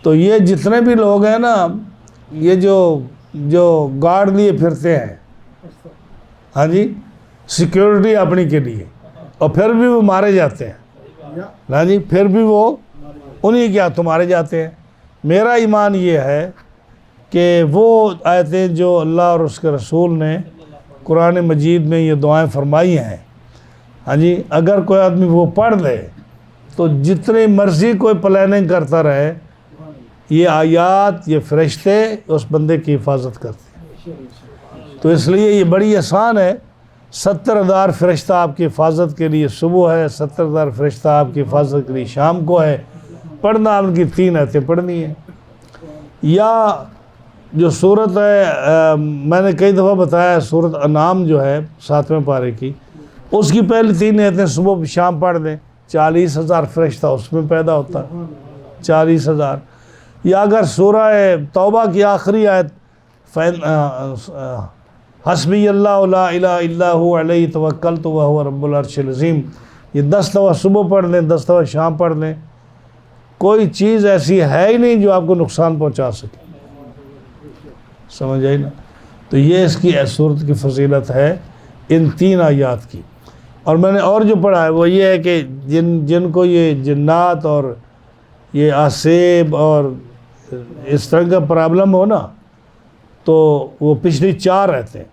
تو یہ جتنے بھی لوگ ہیں نا، یہ جو گارڈ لیے پھرتے ہیں، ہاں جی، سیکیورٹی اپنی کے لیے، اور پھر بھی وہ مارے جاتے ہیں. ہاں جی، پھر بھی وہ انہی کے ہاتھوں مارے جاتے ہیں. میرا ایمان یہ ہے کہ وہ آیتیں جو اللہ اور اس کے رسول نے قرآن مجید میں یہ دعائیں فرمائی ہیں، ہاں جی، اگر کوئی آدمی وہ پڑھ لے تو جتنی مرضی کوئی پلاننگ کرتا رہے، یہ آیات، یہ فرشتے اس بندے کی حفاظت کرتے ہیں. تو اس لیے یہ بڑی آسان ہے. 70,000 فرشتہ آپ کی حفاظت کے لیے صبح ہے، 70,000 فرشتہ آپ کی حفاظت کے لیے شام کو ہے. پڑھنا ان کی 3 آیتیں پڑھنی ہے. یا جو صورت ہے، میں نے کئی دفعہ بتایا، سورۃ انعام جو ہے 7ویں پارے کی، اس کی پہلی 3 آیتیں صبح شام پڑھ دیں، 40,000 فرشتہ اس میں پیدا ہوتا ہے. 40,000. یا اگر سورہ توبہ کی آخری آیت حسبی اللہ لا الہ الا هو علیہ توکلت وہو رب العرش العظیم، یہ 10 دفعہ صبح پڑھ لیں، 10 دفعہ شام پڑھ لیں. کوئی چیز ایسی ہے ہی نہیں جو آپ کو نقصان پہنچا سکے. سمجھ آئی نا؟ تو یہ اس کی صورت کی فضیلت ہے ان 3 آیات کی. اور میں نے اور جو پڑھا ہے وہ یہ ہے کہ جن کو یہ جنات اور یہ آسیب اور اس طرح کا پرابلم ہو نا، تو وہ پچھلی 4 رہتے ہیں.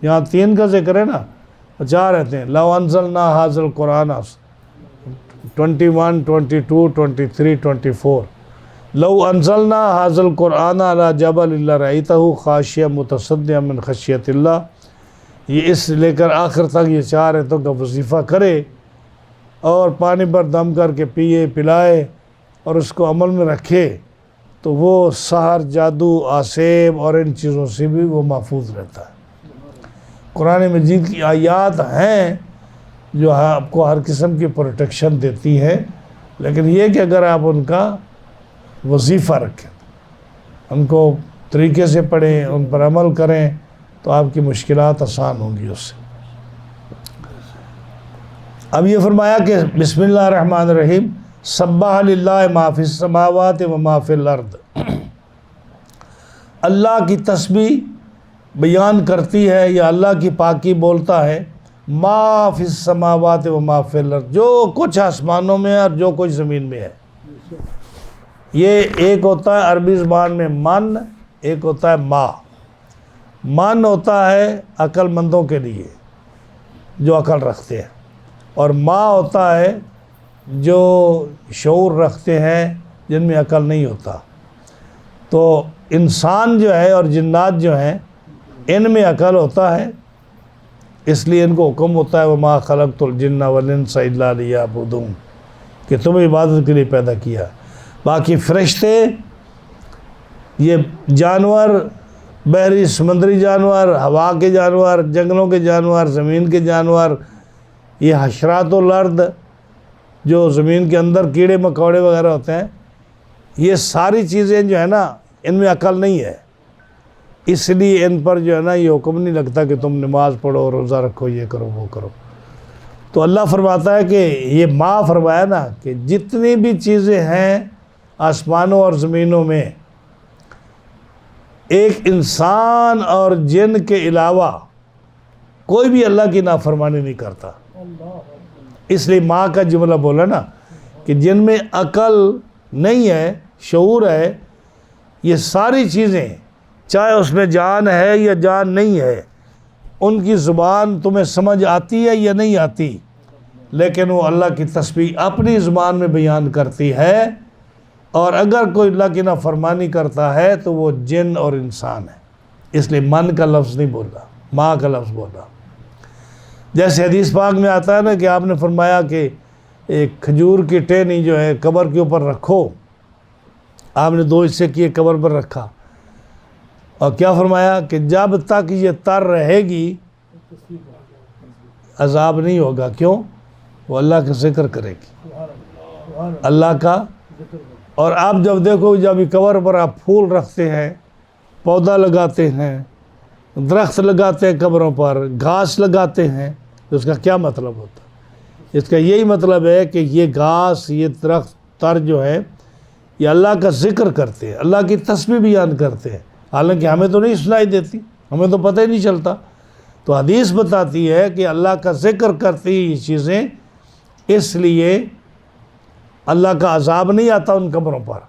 یہاں 3 کا ذکر ہے نا، 4 رہتے ہیں. لو انزلنا ھذا القرآن 21، 22، 23، 24. لو انزلنا ھذا القرآن علی جبل لرأیتہ خاشعا متصدعا من خشیۃ اللہ. یہ اس لے کر آخر تک یہ 4 آیتوں کا وظیفہ کرے اور پانی پر دم کر کے پیے پلائے اور اس کو عمل میں رکھے تو وہ سحر، جادو، آسیب اور ان چیزوں سے بھی وہ محفوظ رہتا ہے. قرآن مجید کی آیات ہیں جو آپ کو ہر قسم کی پروٹیکشن دیتی ہیں، لیکن یہ کہ اگر آپ ان کا وظیفہ رکھیں، ان کو طریقے سے پڑھیں، ان پر عمل کریں، تو آپ کی مشکلات آسان ہوں گی اس سے. اب یہ فرمایا کہ بسم اللہ الرحمن الرحیم، سبح للہ ما فی السماوات و ما فی الارض. اللہ کی تسبیح بیان کرتی ہے یا اللہ کی پاکی بولتا ہے ما فی السماوات و ما فی الارض، جو کچھ آسمانوں میں اور جو کچھ زمین میں ہے. یہ ایک ہوتا ہے عربی زبان میں من، ایک ہوتا ہے ما. من ہوتا ہے عقل مندوں کے لیے جو عقل رکھتے ہیں، اور ما ہوتا ہے جو شعور رکھتے ہیں جن میں عقل نہیں ہوتا. تو انسان جو ہے اور جنات جو ہیں ان میں عقل ہوتا ہے، اس لیے ان کو حکم ہوتا ہے وما خلقت الجن والانس الا لیعبدون، کہ تمہیں عبادت کے لیے پیدا کیا. باقی فرشتے، یہ جانور، بحری سمندری جانور، ہوا کے جانور، جنگلوں کے جانور، زمین کے جانور، یہ حشرات الارض جو زمین کے اندر کیڑے مکوڑے وغیرہ ہوتے ہیں، یہ ساری چیزیں جو ہے نا ان میں عقل نہیں ہے. اس لیے ان پر جو ہے نا یہ حکم نہیں لگتا کہ تم نماز پڑھو، روزہ رکھو، یہ کرو وہ کرو. تو اللہ فرماتا ہے کہ یہ ما فرمایا نا کہ جتنی بھی چیزیں ہیں آسمانوں اور زمینوں میں، ایک انسان اور جن کے علاوہ کوئی بھی اللہ کی نافرمانی نہیں کرتا. اس لیے ماں کا جملہ بولا نا کہ جن میں عقل نہیں ہے، شعور ہے، یہ ساری چیزیں چاہے اس میں جان ہے یا جان نہیں ہے، ان کی زبان تمہیں سمجھ آتی ہے یا نہیں آتی، لیکن وہ اللہ کی تسبیح اپنی زبان میں بیان کرتی ہے، اور اگر کوئی اللہ کی نافرمانی کرتا ہے تو وہ جن اور انسان ہے، اس لیے من کا لفظ نہیں بولا، ماں کا لفظ بولا۔ جیسے حدیث پاک میں آتا ہے نا کہ آپ نے فرمایا کہ ایک کھجور کی ٹہنی جو ہے قبر کے اوپر رکھو، آپ نے 2 حصے کیے، قبر پر رکھا، اور کیا فرمایا کہ جب تک یہ تر رہے گی عذاب نہیں ہوگا۔ کیوں؟ وہ اللہ کا ذکر کرے گی، اللہ کا۔ اور آپ جب دیکھو، جب یہ قبر پر آپ پھول رکھتے ہیں، پودا لگاتے ہیں، درخت لگاتے ہیں، قبروں پر گھاس لگاتے ہیں، تو اس کا کیا مطلب ہوتا ہے؟ اس کا یہی مطلب ہے کہ یہ گھاس، یہ درخت تر جو ہے، یہ اللہ کا ذکر کرتے ہیں، اللہ کی تسبیح بیان کرتے ہیں، حالانکہ ہمیں تو نہیں سنائی دیتی، ہمیں تو پتہ ہی نہیں چلتا۔ تو حدیث بتاتی ہے کہ اللہ کا ذکر کرتی یہ چیزیں، اس لیے اللہ کا عذاب نہیں آتا ان قبروں پر۔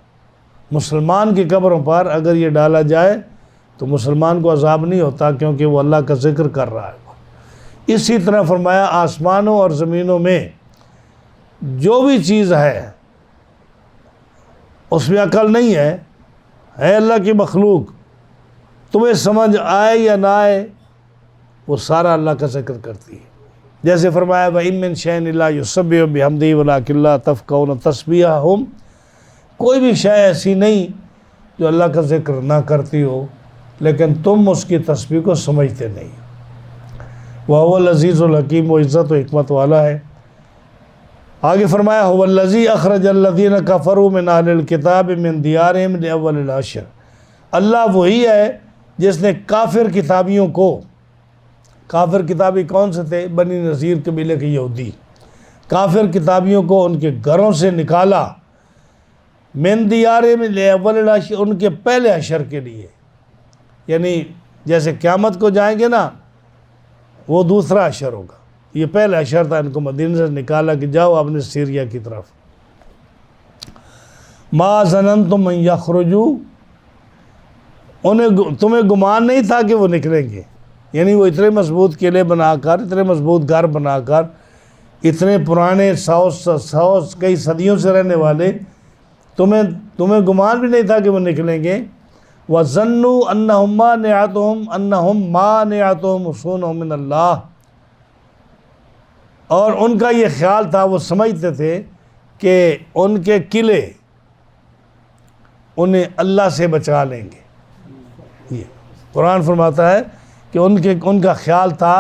مسلمان کی قبروں پر اگر یہ ڈالا جائے تو مسلمان کو عذاب نہیں ہوتا، کیونکہ وہ اللہ کا ذکر کر رہا ہے۔ اسی طرح فرمایا آسمانوں اور زمینوں میں جو بھی چیز ہے اس میں عقل نہیں ہے اللہ کی مخلوق، تمہیں سمجھ آئے یا نہ آئے، وہ سارا اللہ کا ذکر کرتی ہے۔ جیسے فرمایا وَإِن مِّن شَيْءٍ إِلَّا يُسَبِّحُ بِحَمْدِهِ وَلَٰكِن لَّا تَفْقَهُونَ تَسْبِيحَهُمْ، کوئی بھی شے ایسی نہیں جو اللہ کا ذکر نہ کرتی ہو، لیکن تم اس کی تسبیح کو سمجھتے نہیں۔ وَهُوَ الْعَزِيزُ الْحَكِيمُ، وہ عزت و حکمت والا ہے۔ آگے فرمایا هُوَ الَّذِي أَخْرَجَ الَّذِينَ كَفَرُوا مِنْ أَهْلِ الْكِتَابِ مِنْ دِيَارِهِمْ لِأَوَّلِ الْحَشْرِ، اللہ وہی ہے جس نے کافر کتابیوں کو، کافر کتابی کون سے تھے؟ بنی نذیر قبیلے کے یہودی، کافر کتابیوں کو ان کے گھروں سے نکالا، من دیارہم لأول الحشر، ان کے پہلے حشر کے لیے، یعنی جیسے قیامت کو جائیں گے نا وہ دوسرا حشر ہوگا، یہ پہلا حشر تھا، ان کو مدینہ سے نکالا کہ جاؤ اپنے سیریا کی طرف۔ ما ظننتم ان یخرجوا، تمہیں گمان نہیں تھا کہ وہ نکلیں گے، یعنی وہ اتنے مضبوط قلعے بنا کر، اتنے مضبوط گھر بنا کر، اتنے پرانے سو کئی صدیوں سے رہنے والے، تمہیں گمان بھی نہیں تھا کہ وہ نکلیں گے۔ وَظَنُّوا أَنَّهُمْ مَانِعَتُهُمْ حُصُونُهُم مِّنَ اللَّهِ، اور ان کا یہ خیال تھا، وہ سمجھتے تھے کہ ان کے قلعے انہیں اللہ سے بچا لیں گے۔ یہ قرآن فرماتا ہے کہ ان کا خیال تھا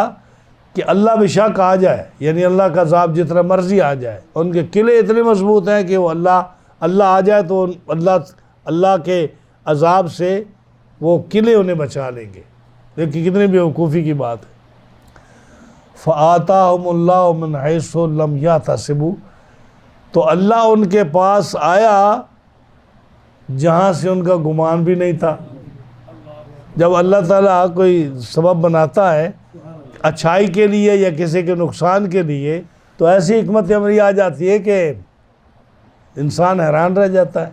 کہ اللہ بے شک آ جائے، یعنی اللہ کا عذاب جتنا مرضی آ جائے، ان کے قلعے اتنے مضبوط ہیں کہ وہ اللہ آ جائے تو اللہ کے عذاب سے وہ قلعے انہیں بچا لیں گے۔ لیکن کتنی بیوقوفی کی بات ہے۔ فَآتَاهُمُ اللَّهُ مِنْ حَيْثُ لَمْ يَحْتَسِبُوا، تو اللہ ان کے پاس آیا جہاں سے ان کا گمان بھی نہیں تھا۔ جب اللہ تعالیٰ کوئی سبب بناتا ہے اچھائی کے لیے یا کسی کے نقصان کے لیے، تو ایسی حکمت عملی آ جاتی ہے کہ انسان حیران رہ جاتا ہے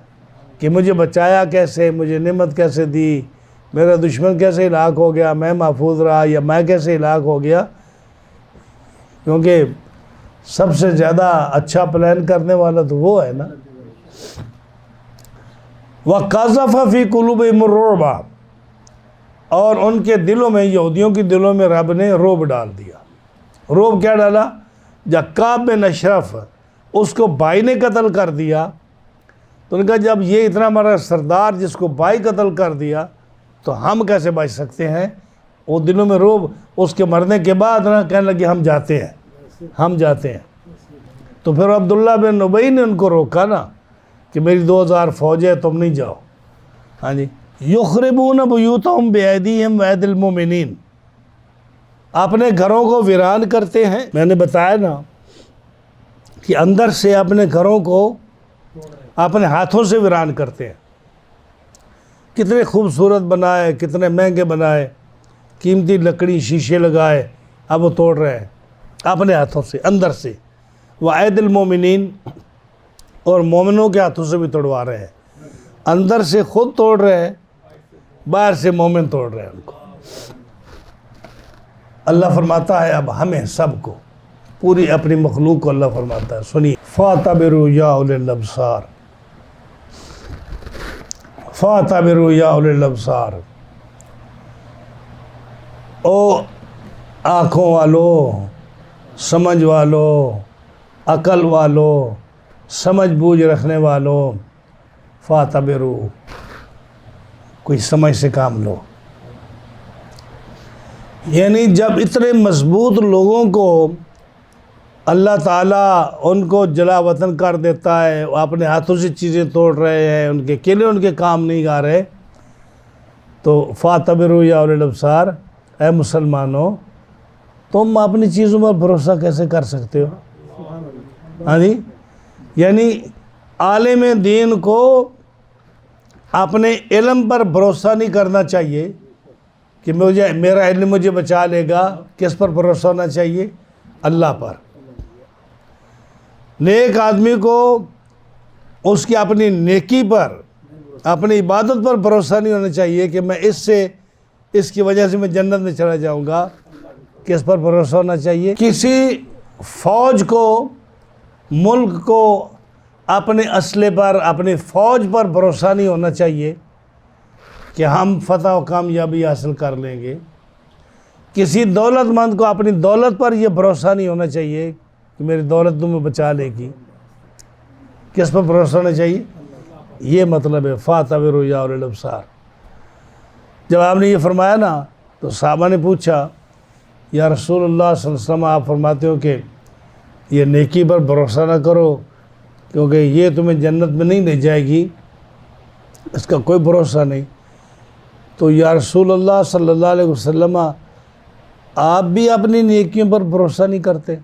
کہ مجھے بچایا کیسے، مجھے نعمت کیسے دی، میرا دشمن کیسے ہلاک ہو گیا، میں محفوظ رہا، یا میں کیسے ہلاک ہو گیا، کیونکہ سب سے زیادہ اچھا پلان کرنے والا تو وہ ہے نا۔ وَقَذَفَ فِي قُلُوبِهِمُ الرُّعْبَ، اور ان کے دلوں میں، یہودیوں کے دلوں میں رب نے رعب ڈال دیا۔ رعب کیا ڈالا؟ جب کعب بن اشرف اس کو بھائی نے قتل کر دیا، تو ان کا جب یہ اتنا ہمارا سردار جس کو بھائی قتل کر دیا تو ہم کیسے بچ سکتے ہیں، وہ دلوں میں رعب۔ اس کے مرنے کے بعد نا کہنے لگے ہم جاتے ہیں۔ تو پھر عبداللہ بن ابی نے ان کو روکا نا کہ میری 2000 فوج ہے، تم نہیں جاؤ۔ ہاں جی، یخربون بیوتہم بایدیہم وایدی المؤمنین، اپنے گھروں کو ویران کرتے ہیں۔ میں نے بتایا نا کہ اندر سے اپنے گھروں کو اپنے ہاتھوں سے ویران کرتے ہیں۔ کتنے خوبصورت بنائے، کتنے مہنگے بنائے، قیمتی لکڑی شیشے لگائے، اب وہ توڑ رہے ہیں اپنے ہاتھوں سے اندر سے۔ وایدی المؤمنین، اور مومنوں کے ہاتھوں سے بھی توڑوا رہے ہیں، اندر سے خود توڑ رہے ہیں، باہر سے مومن توڑ رہے ہیں ان کو۔ اللہ فرماتا ہے اب ہمیں سب کو، پوری اپنی مخلوق کو اللہ فرماتا ہے، سنیے، فَاعْتَبِرُوا يَا أُولِي الْأَبْصَارِ، فَاعْتَبِرُوا يَا أُولِي الْأَبْصَارِ، او آنکھوں والو، سمجھ والو، عقل والو، سمجھ بوجھ رکھنے والو، فَاعْتَبِرُوا، کوئی سمجھ سے کام لو۔ یعنی جب اتنے مضبوط لوگوں کو اللہ تعالیٰ ان کو جلا وطن کر دیتا ہے، وہ اپنے ہاتھوں سے چیزیں توڑ رہے ہیں، ان کے کیلے ان کے کام نہیں آ رہے، تو فَاعْتَبِرُوا يَا أُولِي الْأَبْصَارِ، اے مسلمانوں تم اپنی چیزوں پر بھروسہ کیسے کر سکتے ہو؟ ہاں جی، یعنی عالم دین کو اپنے علم پر بھروسہ نہیں کرنا چاہیے کہ میرا علم مجھے بچا لے گا۔ کس پر بھروسہ ہونا چاہیے؟ اللہ پر۔ نیک آدمی کو اس کی اپنی نیکی پر، اپنی عبادت پر بھروسہ نہیں ہونا چاہیے کہ میں اس کی وجہ سے میں جنت میں چلا جاؤں گا۔ کس پر بھروسہ ہونا چاہیے؟ کسی فوج کو، ملک کو اپنے اسلحے پر، اپنی فوج پر بھروسہ نہیں ہونا چاہیے کہ ہم فتح و کامیابی حاصل کر لیں گے۔ کسی دولت مند کو اپنی دولت پر یہ بھروسہ نہیں ہونا چاہیے کہ میری دولت تمہیں بچا لے گی۔ کس پر بھروسہ ہونا چاہیے؟ یہ مطلب ہے فَاعْتَبِرُوا يَا أُولِي الْأَبْصَارِ۔ جب آپ نے یہ فرمایا نا تو صحابہ نے پوچھا یا رسول اللہ صلی اللہ علیہ وسلم، آپ فرماتے ہو کہ یہ نیکی پر بھروسہ نہ کرو کیونکہ یہ تمہیں جنت میں نہیں لے جائے گی، اس کا کوئی بھروسہ نہیں، تو یا رسول اللہ صلی اللہ علیہ وسلم آپ بھی اپنی نیکیوں پر بھروسہ نہیں کرتے؟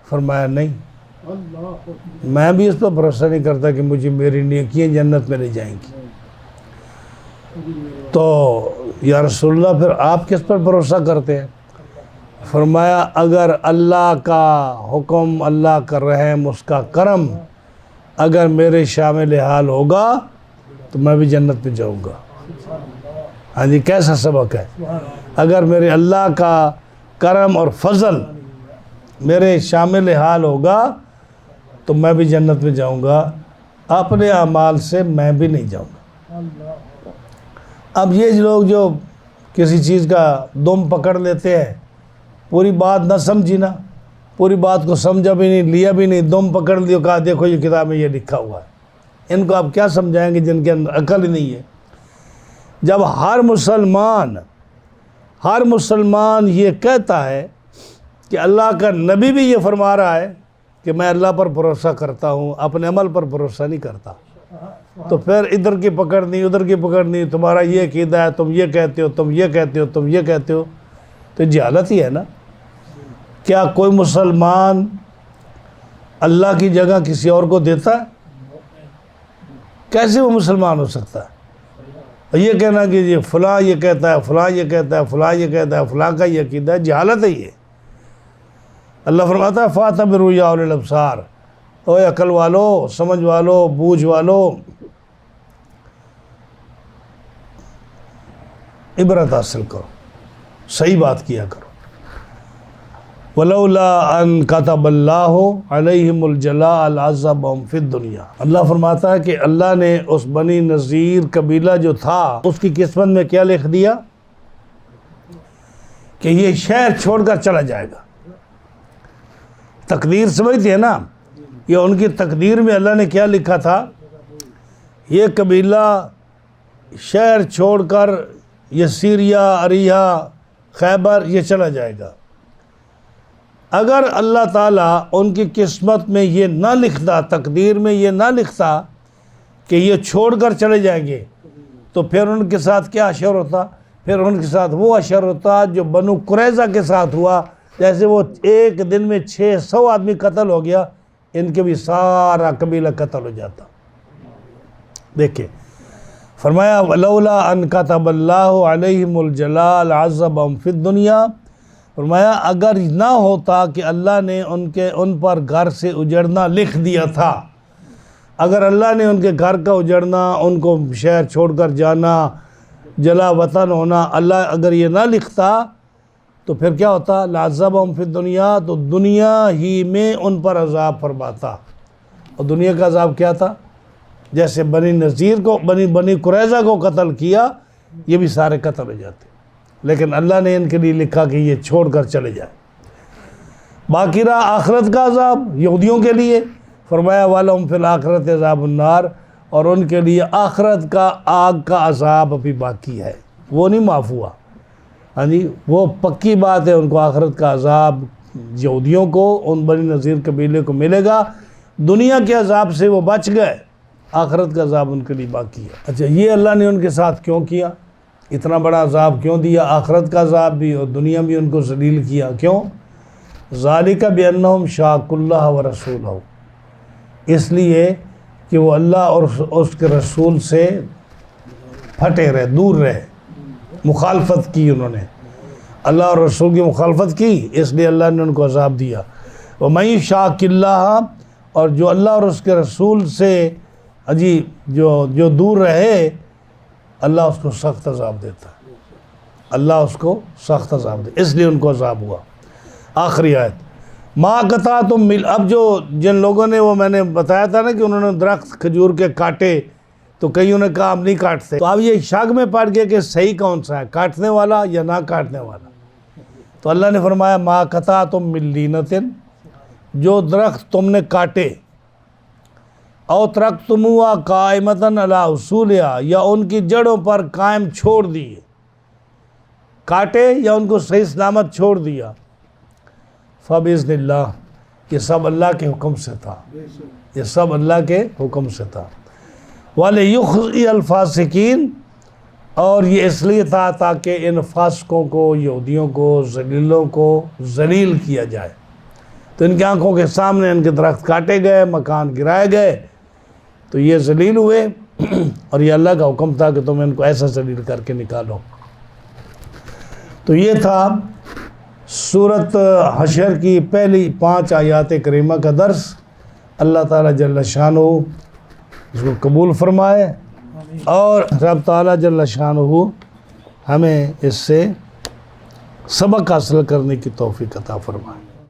فرمایا نہیں، میں بھی اس پر بھروسہ نہیں کرتا کہ مجھے میری نیکیاں جنت میں لے جائیں گی۔ تو یا رسول اللہ پھر آپ کس پر بھروسہ کرتے ہیں؟ فرمایا اگر اللہ کا حکم، اللہ کا رحم، اس کا کرم اگر میرے شامل حال ہوگا تو میں بھی جنت میں جاؤں گا۔ ہاں جی، کیسا سبق ہے؟ اگر میرے اللہ کا کرم اور فضل میرے شامل حال ہوگا تو میں بھی جنت میں جاؤں گا، اپنے اعمال سے میں بھی نہیں جاؤں گا۔ اب یہ لوگ جو کسی چیز کا دم پکڑ لیتے ہیں، پوری بات نہ سمجھی نا، پوری بات کو سمجھا بھی نہیں، لیا بھی نہیں، دم پکڑ لیا، کہا دیکھو یہ کتاب میں یہ لکھا ہوا ہے۔ ان کو آپ کیا سمجھائیں گے جن کے اندر عقل ہی نہیں ہے؟ جب ہر مسلمان یہ کہتا ہے کہ اللہ کا نبی بھی یہ فرما رہا ہے کہ میں اللہ پر بھروسہ کرتا ہوں، اپنے عمل پر بھروسہ نہیں کرتا، تو پھر ادھر کی پکڑنی ادھر کی پکڑنی، تمہارا یہ عقیدہ ہے، تم یہ کہتے ہو، تم یہ کہتے ہو، تم یہ کہتے ہو، تو جہالت ہی ہے نا۔ کیا کوئی مسلمان اللہ کی جگہ کسی اور کو دیتا ہے؟ کیسے وہ مسلمان ہو سکتا ہے؟ یہ کہنا کہ یہ فلاں یہ کہتا ہے، فلاں یہ کہتا ہے، فلاں یہ کہتا ہے، فلاں کا یہ عقیدہ ہے، جہالت ہے یہ۔ اللہ فرماتا ہے فَاعْتَبِرُوا يَا أُولِي الْأَبْصَارِ، اوے عقل والو، سمجھ والو، بوجھ والو، عبرت حاصل کرو، صحیح بات کیا کرو۔ وَلَوْلَا أَن كَتَبَ اللَّهُ عَلَيْهِمُ الْجَلَاءَ لَعَذَّبَهُمْ فِي الدُّنْيَا۔ اللہ فرماتا ہے کہ اللہ نے اس بنی نذیر قبیلہ جو تھا اس کی قسمت میں کیا لکھ دیا کہ یہ شہر چھوڑ کر چلا جائے گا۔ تقدیر سمجھتے ہیں نا، یہ ان کی تقدیر میں اللہ نے کیا لکھا تھا؟ یہ قبیلہ شہر چھوڑ کر یہ سیریا، اریحا، خیبر یہ چلا جائے گا۔ اگر اللہ تعالیٰ ان کی قسمت میں یہ نہ لکھتا، تقدیر میں یہ نہ لکھتا کہ یہ چھوڑ کر چلے جائیں گے، تو پھر ان کے ساتھ کیا اشر ہوتا؟ پھر ان کے ساتھ وہ اشر ہوتا جو بنو قریظہ کے ساتھ ہوا، جیسے وہ ایک دن میں 600 آدمی قتل ہو گیا، ان کے بھی سارا قبیلہ قتل ہو جاتا۔ دیکھیں فرمایا وَلَوْلَا أَن كَتَبَ اللَّهُ عَلَيْهِمُ الْجَلَاءَ لَعَذَّبَهُمْ فِي الدُّنْيَا۔ فرمایا اگر نہ ہوتا کہ اللہ نے ان پر گھر سے اجڑنا لکھ دیا تھا، اگر اللہ نے ان کے گھر کا اجڑنا، ان کو شہر چھوڑ کر جانا، جلا وطن ہونا، اللہ اگر یہ نہ لکھتا تو پھر کیا ہوتا؟ لعذبہم فی الدنیا، تو دنیا ہی میں ان پر عذاب فرماتا۔ اور دنیا کا عذاب کیا تھا؟ جیسے بنی نذیر کو بنی قریظہ کو قتل کیا، یہ بھی سارے قتل ہو جاتے، لیکن اللہ نے ان کے لیے لکھا کہ یہ چھوڑ کر چلے جائیں۔ باقی رہا آخرت کا عذاب یہودیوں کے لیے، فرمایا وَلَهُمْ فِي الْآخِرَةِ عَذَابُ النَّارِ، اور ان کے لیے آخرت کا آگ کا عذاب ابھی باقی ہے، وہ نہیں معاف ہوا۔ ہاں جی، وہ پکی بات ہے، ان کو آخرت کا عذاب یہودیوں کو، ان بنی نذیر قبیلے کو ملے گا۔ دنیا کے عذاب سے وہ بچ گئے، آخرت کا عذاب ان کے لیے باقی ہے۔ اچھا، یہ اللہ نے ان کے ساتھ کیوں کیا؟ اتنا بڑا عذاب کیوں دیا؟ آخرت کا عذاب بھی اور دنیا بھی ان کو ذلیل کیا، کیوں؟ ذالک بأنہم شاقوا اللہ ورسولہ، اس لیے کہ وہ اللہ اور اس کے رسول سے پھٹے رہے، دور رہے، مخالفت کی انہوں نے، اللہ اور رسول کی مخالفت کی، اس لیے اللہ نے ان کو عذاب دیا۔ وَمَن یشاق اللہ، اور جو اللہ اور اس کے رسول سے جو دور رہے، اللہ اس کو سخت عذاب دیتا، اللہ اس کو سخت عذاب دے، اس لیے ان کو عذاب ہوا۔ آخری آیت، ما قطعتم من، اب جو جن لوگوں نے، وہ میں نے بتایا تھا نا کہ انہوں نے درخت کھجور کے کاٹے، تو کئیوں نے کہا ہم نہیں کاٹتے، تو اب یہ شک میں پڑ گیا کہ صحیح کون سا ہے، کاٹنے والا یا نہ کاٹنے والا؟ تو اللہ نے فرمایا ما قطعتم من لینۃ، جو درخت تم نے کاٹے، او ترکتموہا قائمۃ علی اصولہا، یا ان کی جڑوں پر قائم چھوڑ دیے، کاٹے یا ان کو صحیح سلامت چھوڑ دیا، فبإذن اللہ، یہ سب اللہ کے حکم سے تھا، یہ سب اللہ کے حکم سے تھا۔ وَلِيُخْزِيَ الْفَاسِقِينَ، اور یہ اس لیے تھا تاکہ ان فاسقوں کو، یہودیوں کو، ذلیلوں کو ذلیل کیا جائے۔ تو ان کی آنکھوں کے سامنے ان کے درخت کاٹے گئے، مکان گرائے گئے، تو یہ ذلیل ہوئے، اور یہ اللہ کا حکم تھا کہ تم ان کو ایسا ذلیل کر کے نکالو۔ تو یہ تھا سورۃ حشر کی پہلی 5 آیات کریمہ کا درس۔ اللہ تعالیٰ جل شانہ اس کو قبول فرمائے، اور رب تعالیٰ جل شانہ ہمیں اس سے سبق حاصل کرنے کی توفیق عطا فرمائے۔